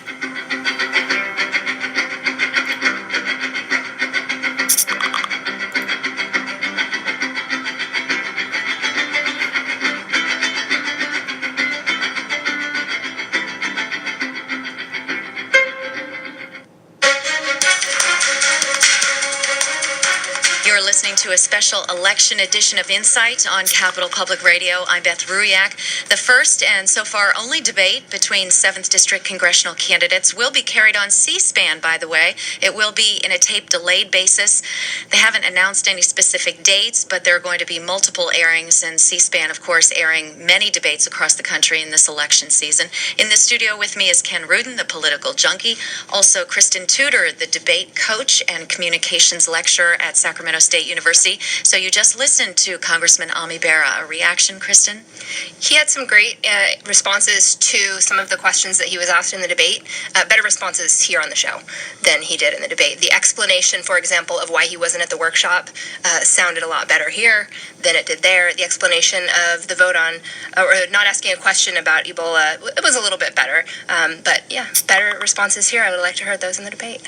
You're listening to a special election edition of Insight on Capitol Public Radio. I'm Beth Ruyak. The first and so far only debate between 7th District congressional candidates will be carried on C-SPAN, by the way. It will be in a tape-delayed basis. They haven't announced any specific dates, but there are going to be multiple airings, and C-SPAN, of course, airing many debates across the country in this election season. In the studio with me is Ken Rudin, the political junkie. Also, Kristen Tudor, the debate coach and communications lecturer at Sacramento State University. So you just listened to Congressman Ose-Ami Bera. A reaction, Kristen? He had some great responses to some of the questions that he was asked in the debate. Better responses here on the show than he did in the debate. The explanation, for example, of why he wasn't at the workshop sounded a lot better here than it did there. The explanation of the vote on, or not asking a question about Ebola, it was a little bit better. But yeah, better responses here. I would like to heard those in the debate.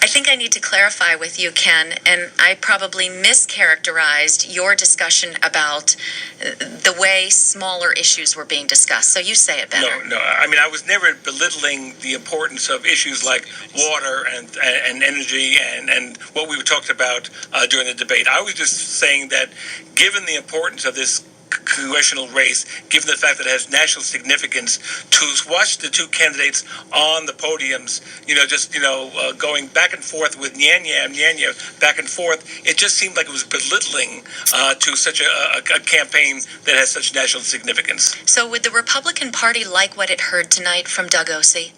I think I need to clarify with you, Ken, and I probably mischaracterized your discussion about the way smaller issues were being discussed. So you say it better. No. I mean, I was never belittling the importance of issues like water and energy and what we talked about during the debate. I was just saying that given the importance of this congressional race, given the fact that it has national significance, to watch the two candidates on the podiums, going back and forth with Nyanya, back and forth, it just seemed like it was belittling to such a campaign that has such national significance. So would the Republican Party like what it heard tonight from Doug Ose?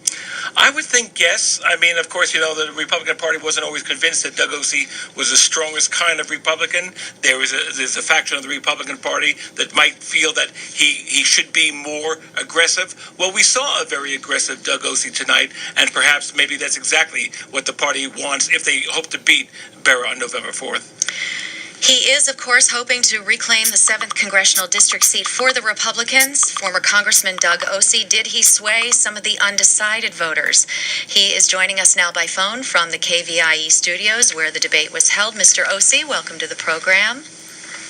I would think yes. I mean, of course, the Republican Party wasn't always convinced that Doug Ose was the strongest kind of Republican. There's a faction of the Republican Party that might feel that he should be more aggressive. Well, we saw a very aggressive Doug Ose tonight, and perhaps maybe that's exactly what the party wants if they hope to beat Bera on November 4th. He is, of course, hoping to reclaim the 7th congressional district seat for the Republicans. Former Congressman Doug Ose, did he sway some of the undecided voters? He is joining us now by phone from the KVIE studios where the debate was held. Mr. Ose, welcome to the program.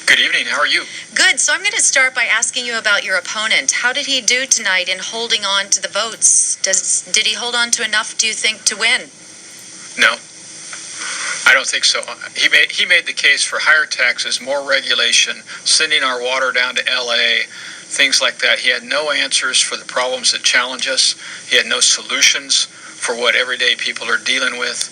Good evening. How are you? Good. So I'm going to start by asking you about your opponent. How did he do tonight in holding on to the votes? Did he hold on to enough, do you think, to win? No. I don't think so. He made the case for higher taxes, more regulation, sending our water down to L.A., things like that. He had no answers for the problems that challenge us. He had no solutions for what everyday people are dealing with.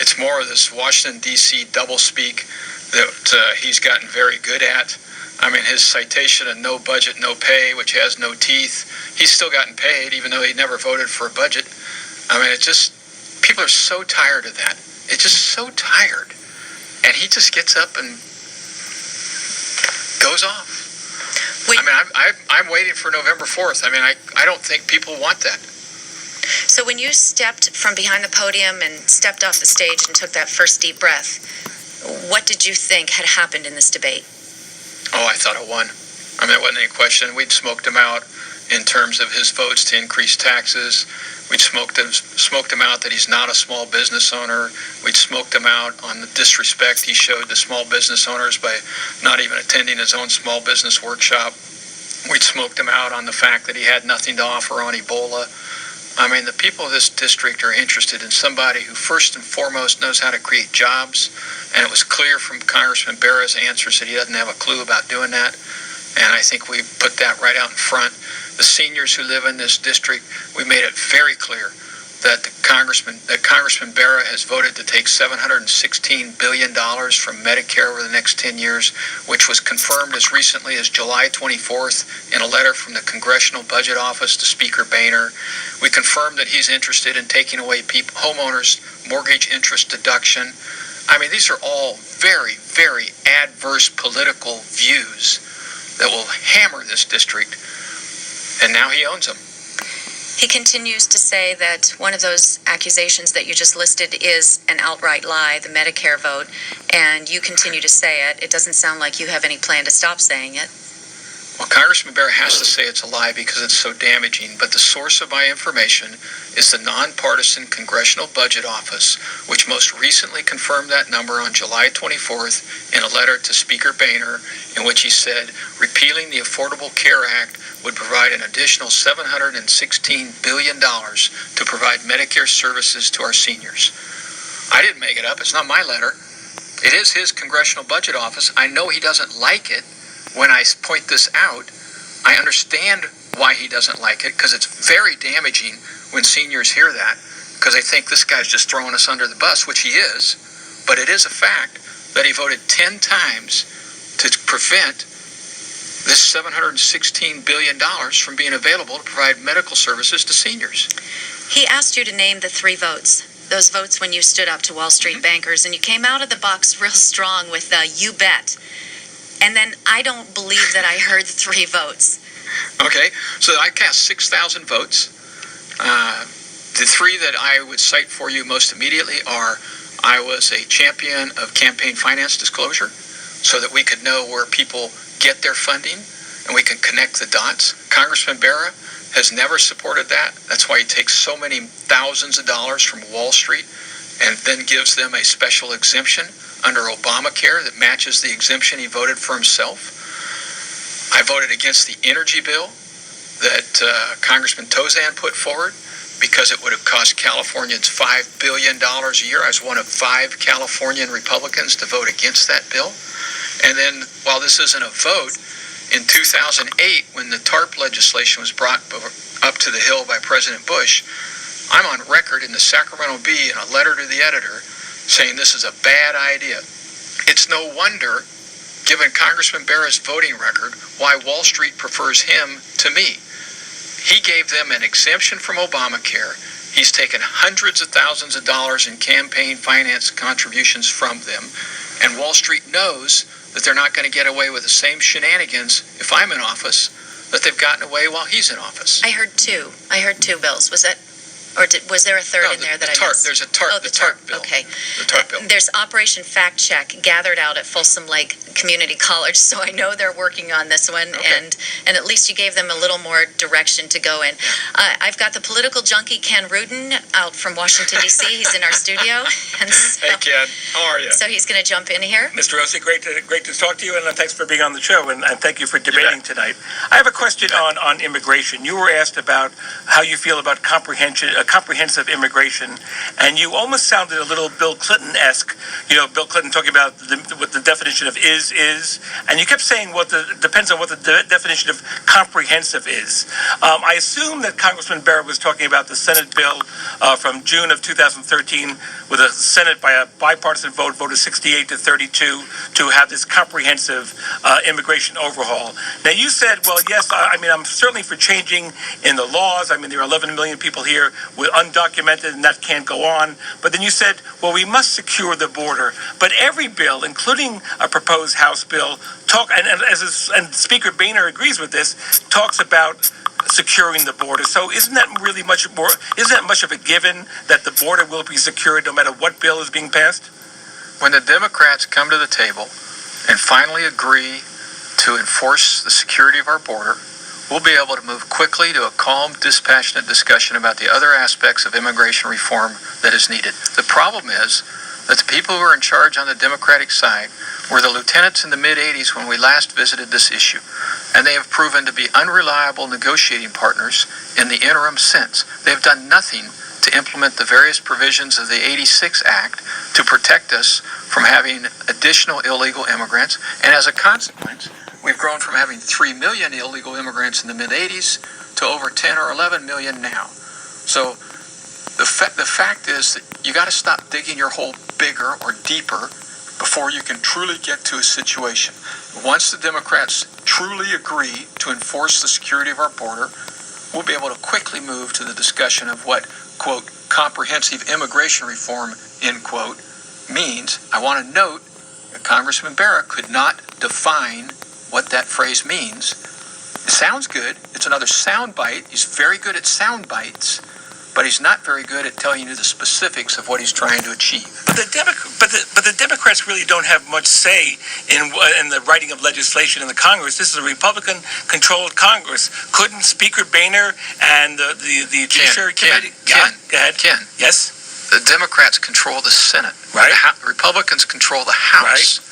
It's more of this Washington, D.C. doublespeak that he's gotten very good at. I mean, his citation of no budget, no pay, which has no teeth, he's still gotten paid, even though he never voted for a budget. I mean, people are so tired of that. It's just so tired. And he just gets up and goes off. Wait. I mean, I'm waiting for November 4th. I mean, I don't think people want that. So when you stepped from behind the podium and stepped off the stage and took that first deep breath, what did you think had happened in this debate? Oh, I thought I won. I mean, there wasn't any question. We'd smoked him out in terms of his votes to increase taxes. We'd smoked him out that he's not a small business owner. We'd smoked him out on the disrespect he showed to small business owners by not even attending his own small business workshop. We'd smoked him out on the fact that he had nothing to offer on Ebola. I mean, the people of this district are interested in somebody who first and foremost knows how to create jobs, and it was clear from Congressman Bera's answers that he doesn't have a clue about doing that, and I think we put that right out in front. The seniors who live in this district, we made it very clear that Congressman Bera has voted to take $716 billion from Medicare over the next 10 years, which was confirmed as recently as July 24th in a letter from the Congressional Budget Office to Speaker Boehner. We confirmed that he's interested in taking away homeowners' mortgage interest deduction. I mean, these are all very, very adverse political views that will hammer this district, and now he owns them. He continues to say that one of those accusations that you just listed is an outright lie, the Medicare vote, and you continue to say it. It doesn't sound like you have any plan to stop saying it. Well, Congressman Bera has to say it's a lie because it's so damaging, but the source of my information is the nonpartisan Congressional Budget Office, which most recently confirmed that number on July 24th in a letter to Speaker Boehner, in which he said repealing the Affordable Care Act would provide an additional $716 billion to provide Medicare services to our seniors. I didn't make it up. It's not my letter. It is his Congressional Budget Office. I know he doesn't like it. When I point this out, I understand why he doesn't like it, because it's very damaging when seniors hear that, because they think this guy's just throwing us under the bus, which he is. But it is a fact that he voted 10 times to prevent this $716 billion from being available to provide medical services to seniors. He asked you to name the 3 votes, those votes when you stood up to Wall Street bankers, and you came out of the box real strong with you bet. And then I don't believe that I heard 3 votes. Okay, so I cast 6,000 votes. The 3 that I would cite for you most immediately are I was a champion of campaign finance disclosure so that we could know where people get their funding and we can connect the dots. Congressman Bera has never supported that. That's why he takes so many thousands of dollars from Wall Street and then gives them a special exemption under Obamacare that matches the exemption he voted for himself. I voted against the energy bill that Congressman Ose-Ami put forward because it would have cost Californians $5 billion a year. I was one of 5 Californian Republicans to vote against that bill. And then, while this isn't a vote, in 2008, when the TARP legislation was brought up to the Hill by President Bush, I'm on record in the Sacramento Bee in a letter to the editor saying this is a bad idea. It's no wonder, given Congressman Bera's voting record, why Wall Street prefers him to me. He gave them an exemption from Obamacare. He's taken hundreds of thousands of dollars in campaign finance contributions from them. And Wall Street knows that they're not going to get away with the same shenanigans if I'm in office that they've gotten away while he's in office. I heard 2 bills. Was that, or was there a third in there that I missed? There's a TARP, Oh, the TARP bill. Okay. The TARP bill. There's Operation Fact Check gathered out at Folsom Lake Community College, so I know they're working on this one, Okay. and at least you gave them a little more direction to go in. I've got the political junkie Ken Rudin out from Washington, D.C. He's in our studio. And so, Hey, Ken. How are you? so he's going to jump in here. Mr. Ose, great to talk to you, and thanks for being on the show, and thank you for debating tonight. I have a question on immigration. You were asked about how you feel about comprehensive immigration, and you almost sounded a little Bill Clinton-esque. You know, Bill Clinton talking about what the definition of is, and you kept saying depends on what the definition of comprehensive is. I assume that Congressman Bera was talking about the Senate bill from June of 2013, with a Senate by a bipartisan voted 68 to 32 to have this comprehensive immigration overhaul. Now, you said, well, yes, I mean, I'm certainly for changing in the laws. I mean, there are 11 million people here with undocumented, and that can't go on. But then you said, well, we must secure the border. But every bill, including a proposed House bill, and Speaker Boehner agrees with this, talks about securing the border. So isn't that much of a given that the border will be secured no matter what bill is being passed? When the Democrats come to the table and finally agree to enforce the security of our border, we'll be able to move quickly to a calm, dispassionate discussion about the other aspects of immigration reform that is needed. The problem is that the people who are in charge on the Democratic side were the lieutenants in the mid-'80s when we last visited this issue, and they have proven to be unreliable negotiating partners in the interim since. They've done nothing to implement the various provisions of the 86 Act to protect us from having additional illegal immigrants, and as a consequence, we've grown from having 3 million illegal immigrants in the mid-'80s to over 10 or 11 million now. So the fact is that you got to stop digging your hole bigger or deeper before you can truly get to a situation. Once the Democrats truly agree to enforce the security of our border, we'll be able to quickly move to the discussion of what, quote, comprehensive immigration reform, end quote, means. I want to note that Congressman Bera could not define what that phrase means. It sounds good. It's another sound bite. He's very good at sound bites, but he's not very good at telling you the specifics of what he's trying to achieve. But the Democrats really don't have much say in the writing of legislation in the Congress. This is a Republican-controlled Congress. Couldn't Speaker Boehner and the Judiciary Committee? Ken, go ahead. Ken. Yes. The Democrats control the Senate. Right. The Republicans control the House. Right.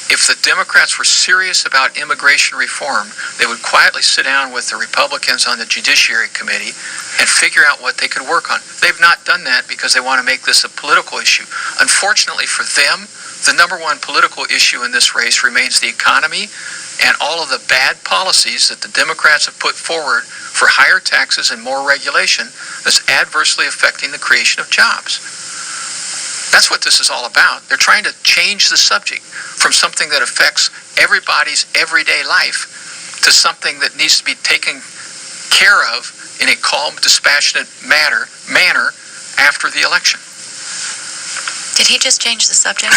If the Democrats were serious about immigration reform, they would quietly sit down with the Republicans on the Judiciary Committee and figure out what they could work on. They've not done that because they want to make this a political issue. Unfortunately for them, the number one political issue in this race remains the economy and all of the bad policies that the Democrats have put forward for higher taxes and more regulation that's adversely affecting the creation of jobs. That's what this is all about. They're trying to change the subject from something that affects everybody's everyday life to something that needs to be taken care of in a calm, dispassionate manner after the election. Did he just change the subject?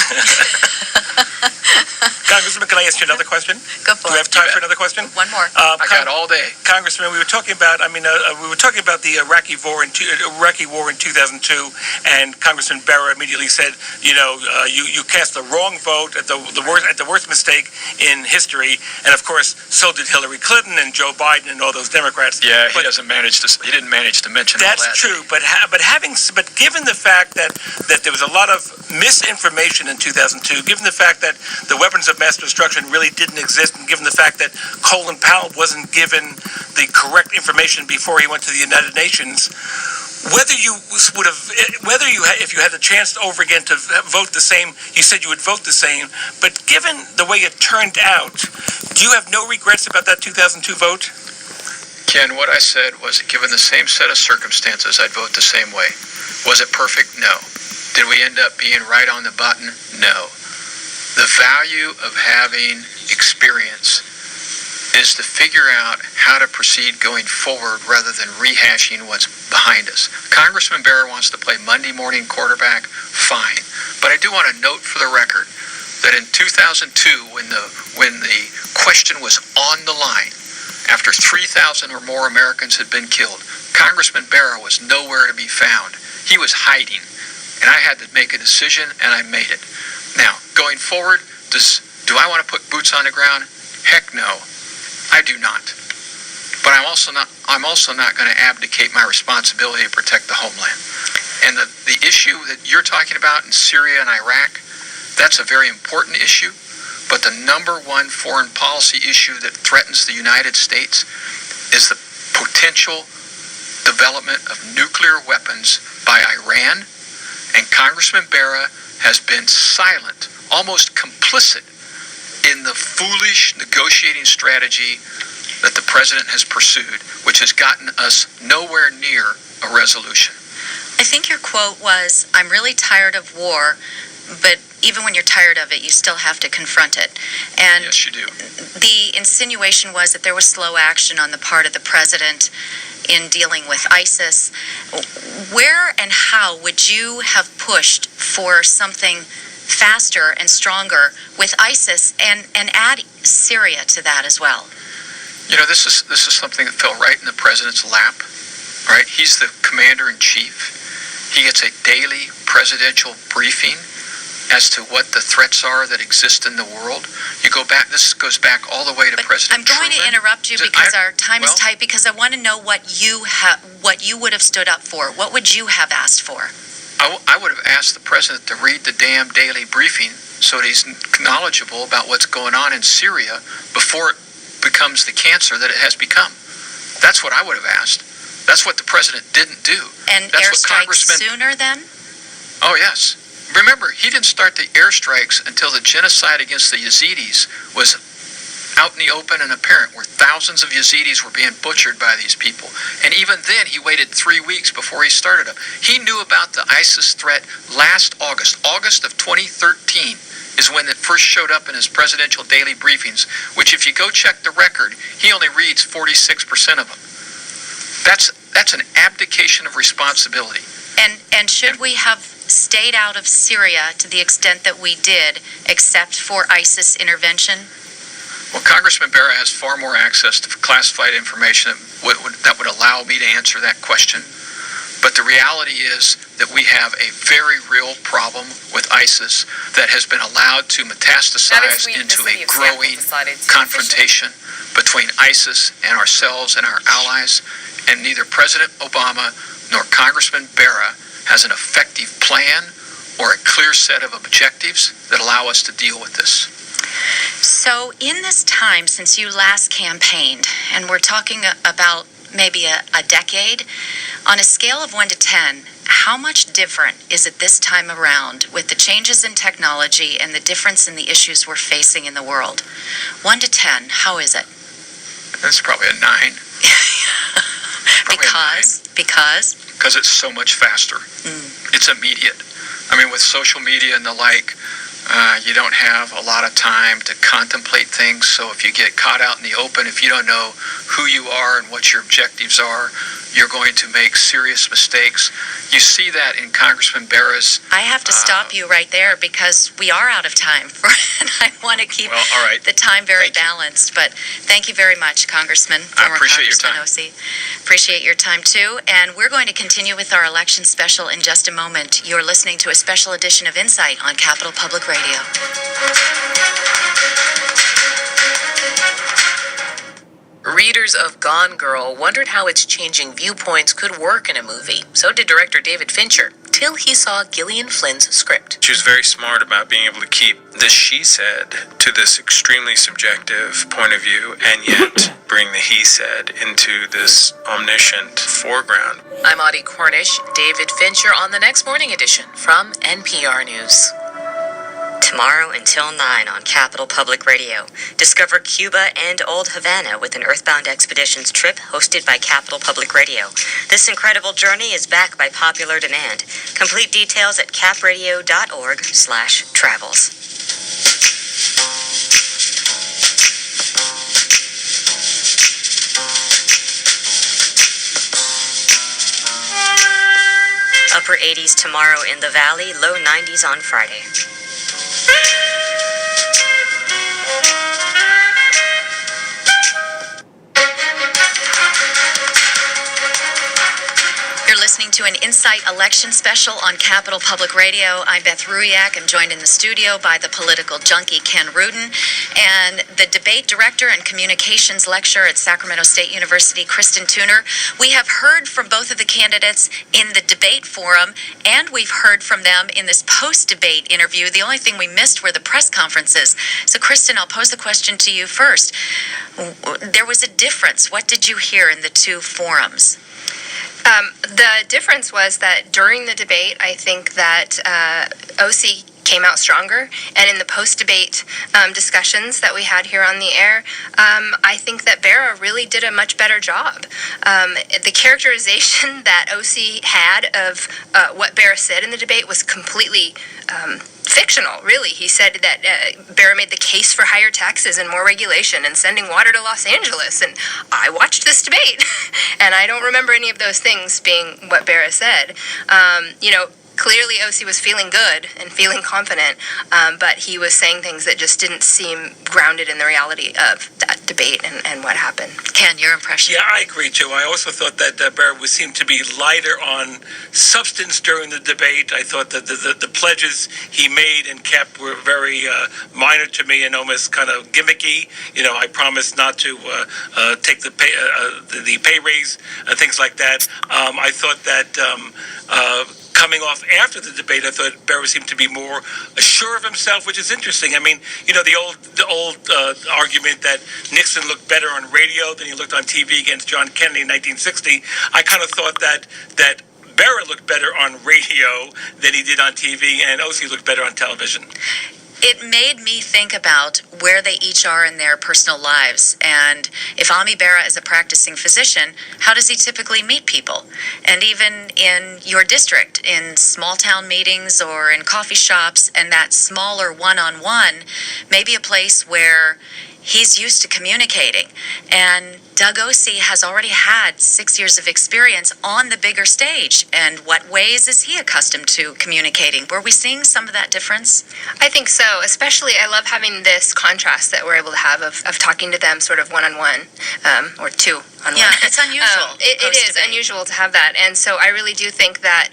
Congressman, can I ask you another question? Go for it. Do we have time for another question? One more. I got all day. Congressman, we were talking about the Iraqi war in 2002, and Congressman Bera immediately said, you cast the wrong vote at the worst mistake in history, and of course, so did Hillary Clinton and Joe Biden and all those Democrats. Yeah, he didn't manage to mention all that. That's true, but given the fact that there was a lot of misinformation in 2002, given the fact that the weapons of mass destruction really didn't exist, and given the fact that Colin Powell wasn't given the correct information before he went to the United Nations, if you had the chance over again to vote the same, you said you would vote the same, but given the way it turned out, do you have no regrets about that 2002 vote? Ken, what I said was that given the same set of circumstances, I'd vote the same way. Was it perfect? No. Did we end up being right on the button? No. The value of having experience is to figure out how to proceed going forward rather than rehashing what's behind us. Congressman Bera wants to play Monday morning quarterback, fine. But I do want to note for the record that in 2002, when the question was on the line, after 3,000 or more Americans had been killed, Congressman Bera was nowhere to be found. He was hiding. And I had to make a decision, and I made it. Now, going forward, do I want to put boots on the ground? Heck no. I do not. But I'm also not going to abdicate my responsibility to protect the homeland. And the issue that you're talking about in Syria and Iraq, that's a very important issue. But the number one foreign policy issue that threatens the United States is the potential development of nuclear weapons by Iran. And Congressman Bera has been silent, almost complicit in the foolish negotiating strategy that the president has pursued, which has gotten us nowhere near a resolution. I think your quote was, "I'm really tired of war, but even when you're tired of it, you still have to confront it." And yes, you do. The insinuation was that there was slow action on the part of the president in dealing with ISIS. Where and how would you have pushed for something faster and stronger with ISIS and add Syria to that as well? This is something that fell right in the president's lap, right? He's the commander-in-chief. He gets a daily presidential briefing as to what the threats are that exist in the world. You go back, this goes back all the way to President Truman. I'm going to interrupt you because our time is tight, because I want to know what you would have stood up for. What would you have asked for? I would have asked the president to read the damn daily briefing so that he's knowledgeable about what's going on in Syria before it becomes the cancer that it has become. That's what I would have asked. That's what the president didn't do. And airstrikes sooner then? Oh, yes. Remember, he didn't start the airstrikes until the genocide against the Yazidis was out in the open and apparent, where thousands of Yazidis were being butchered by these people. And even then, he waited 3 weeks before he started them. He knew about the ISIS threat last August. August of 2013 is when it first showed up in his presidential daily briefings, which if you go check the record, he only reads 46% of them. That's an abdication of responsibility. And should we have stayed out of Syria to the extent that we did, except for ISIS intervention? Well, Congress Congressman Bera has far more access to classified information that would allow me to answer that question. But the reality is that we have a very real problem with ISIS that has been allowed to metastasize into a growing confrontation between ISIS and ourselves and our allies, and neither President Obama nor Congressman Bera has an effective plan or a clear set of objectives that allow us to deal with this. So in this time since you last campaigned, and we're talking about maybe a decade, on a scale of 1 to 10, how much different is it this time around with the changes in technology and the difference in the issues we're facing in the world? 1 to 10, how is it? That's probably a 9. Because it's so much faster. It's immediate. I mean, with social media and the like, you don't have a lot of time to contemplate things. So if you get caught out in the open, if you don't know who you are and what your objectives are, you're going to make serious mistakes. You see that in Congressman Bera's... I have to stop you right there because we are out of time. And I want to keep the time very balanced. But thank you very much, Congressman. I appreciate your time. Ose. Appreciate your time, too. And we're going to continue with our election special in just a moment. You're listening to a special edition of Insight on Capitol Public Radio. Readers of Gone Girl wondered how its changing viewpoints could work in a movie. So did director David Fincher, till he saw Gillian Flynn's script. She was very smart about being able to keep the she said to this extremely subjective point of view and yet bring the he said into this omniscient foreground. I'm Audie Cornish. David Fincher on the next morning edition from NPR News. Tomorrow until 9 on Capitol Public Radio. Discover Cuba and Old Havana with an Earthbound Expeditions trip hosted by Capitol Public Radio. This incredible journey is backed by popular demand. Complete details at capradio.org/travels. Upper 80s tomorrow in the Valley, low 90s on Friday. You're listening to an Insight election special on Capitol Public Radio. I'm Beth Ruiak. I'm joined in the studio by the political junkie Ken Rudin and the debate director and communications lecturer at Sacramento State University, Kristen Tuner. We have heard from both of the candidates in the debate forum, and we've heard from them in this post-debate interview. The only thing we missed were the press conferences. So, Kristen, I'll pose the question to you first. There was a difference. What did you hear in the two forums? The difference was that during the debate, I think that Ose came out stronger, and in the post-debate discussions that we had here on the air, I think that Bera really did a much better job. The characterization that Ose had of what Bera said in the debate was completely fictional, really. He said that Bera made the case for higher taxes and more regulation and sending water to Los Angeles, and I watched this debate, and I don't remember any of those things being what Bera said. Clearly Ose was feeling good and feeling confident, but he was saying things that just didn't seem grounded in the reality of that debate and what happened. Ken, your impression? Yeah, I agree, too. I also thought that Bera seemed to be lighter on substance during the debate. I thought that the pledges he made and kept were very minor to me and almost kind of gimmicky. I promised not to take the pay raise, things like that. I thought that coming off after the debate, I thought Bera seemed to be more sure of himself, which is interesting. I mean, the old argument that Nixon looked better on radio than he looked on TV against John Kennedy in 1960. I kind of thought that Bera looked better on radio than he did on TV, and Ose looked better on television. It made me think about where they each are in their personal lives. And if Ami Bera is a practicing physician, how does he typically meet people? And even in your district, in small town meetings or in coffee shops, and that smaller one-on-one may be a place where he's used to communicating. And Doug Ose has already had 6 years of experience on the bigger stage. And what ways is he accustomed to communicating? Were we seeing some of that difference? I think so. Especially, I love having this contrast that we're able to have of talking to them sort of one-on-one, or two-on-one. Yeah, it's unusual. It is unusual to have that. And so I really do think that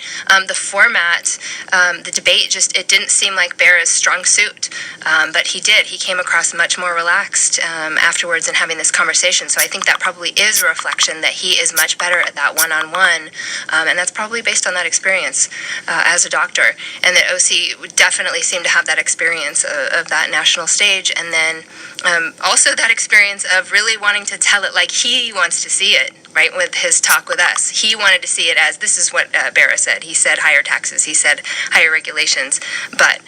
the format, the debate, it didn't seem like Bera's strong suit. But he did. He came across much more relaxed afterwards in having this conversation. So I think that probably is a reflection that he is much better at that one-on-one. And that's probably based on that experience as a doctor. And that OC would definitely seem to have that experience of that national stage. And then also that experience of really wanting to tell it like he wants to see it. Right, with his talk with us. He wanted to see it as, this is what Bera said. He said higher taxes. He said higher regulations. But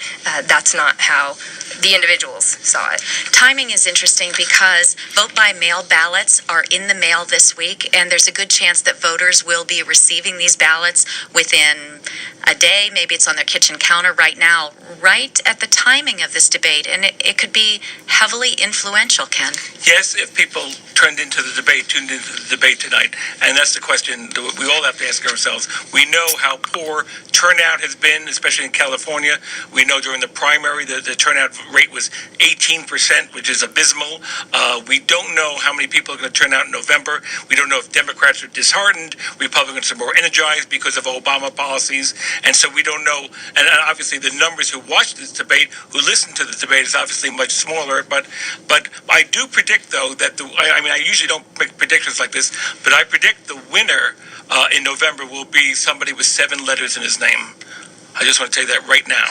that's not how the individuals saw it. Timing is interesting because vote-by-mail ballots are in the mail this week, and there's a good chance that voters will be receiving these ballots within a day. Maybe it's on their kitchen counter right now, right at the timing of this debate, and it could be heavily influential, Ken. Yes, if people tuned into the debate tonight, and that's the question that we all have to ask ourselves. We know how poor turnout has been, especially in California. We know during the primary the turnout rate was 18%, which is abysmal. We don't know how many people are going to turn out in November. We don't know if Democrats are disheartened, Republicans are more energized because of Obama policies, and so we don't know. And obviously the numbers who watch this debate, who listen to the debate, is obviously much smaller. But I do predict, though, that I usually don't make predictions like this, but I predict the winner in November will be somebody with 7 letters in his name. I just want to tell you that right now.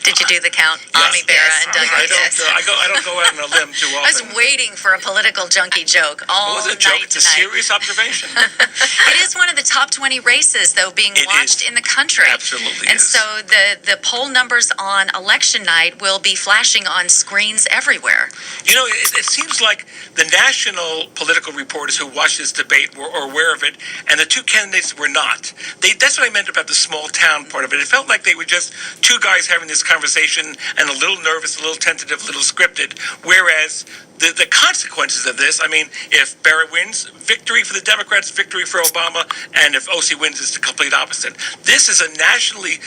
Did you do the count? Yes. Ami, Bera, and Doug. I don't go out on a limb too often. I was waiting for a political junkie joke all night. It wasn't a joke. It's a serious observation. It is one of the top 20 races, though, being watched in the country. Absolutely. And so the poll numbers on election night will be flashing on screens everywhere. You know, it seems like the national political reporters who watched this debate were aware of it, and the two candidates were not. That's what I meant about the small town part of it. It felt like they were just two guys having this conversation and a little nervous, a little tentative, a little scripted, whereas the consequences of this, I mean, if Bera wins, victory for the Democrats, victory for Obama, and if OC wins, it's the complete opposite. This is a nationally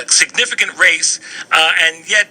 significant race, and yet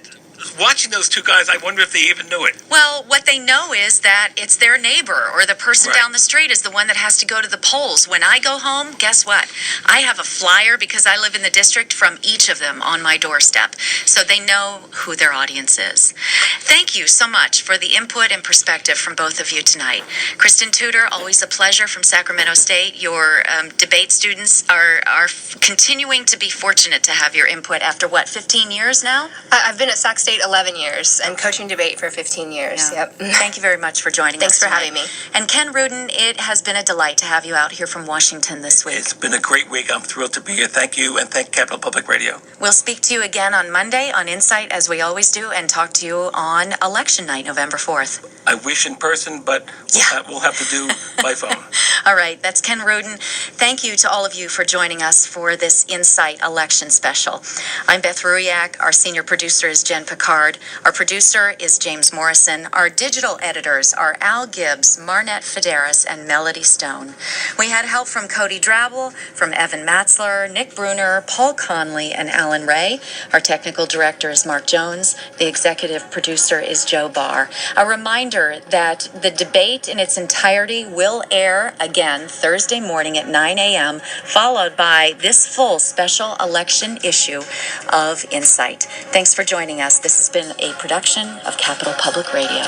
watching those two guys, I wonder if they even knew it. Well, what they know is that it's their neighbor or the person down the street is the one that has to go to the polls. When I go home, guess what? I have a flyer because I live in the district from each of them on my doorstep. So they know who their audience is. Thank you so much for the input and perspective from both of you tonight. Kristen Tudor, always a pleasure from Sacramento State. Your debate students are continuing to be fortunate to have your input after, 15 years now? I've been at Sac State 11 years and coaching debate for 15 years. Yeah. Yep. Thank you very much for joining Thanks us for tonight. having me. And Ken Rudin, it has been a delight to have you out here from Washington this week. It's been a great week. I'm thrilled to be here. Thank you, and thank Capital Public Radio. We'll speak to you again on Monday on Insight, as we always do, and talk to you on election night, November 4th. I wish in person, but we'll have to do by phone. All right, that's Ken Rudin. Thank you to all of you for joining us for this Insight election special. I'm Beth Ruyak. Our senior producer is Jen Picard. Our producer is James Morrison. Our digital editors are Al Gibbs, Marnette Federis, and Melody Stone. We had help from Cody Drabble, from Evan Matzler, Nick Bruner, Paul Conley, and Alan Ray. Our technical director is Mark Jones. The executive producer is Joe Barr. A reminder that the debate in its entirety will air again Thursday morning at 9 a.m., followed by this full special election issue of Insight. Thanks for joining us. This has been a production of Capital Public Radio.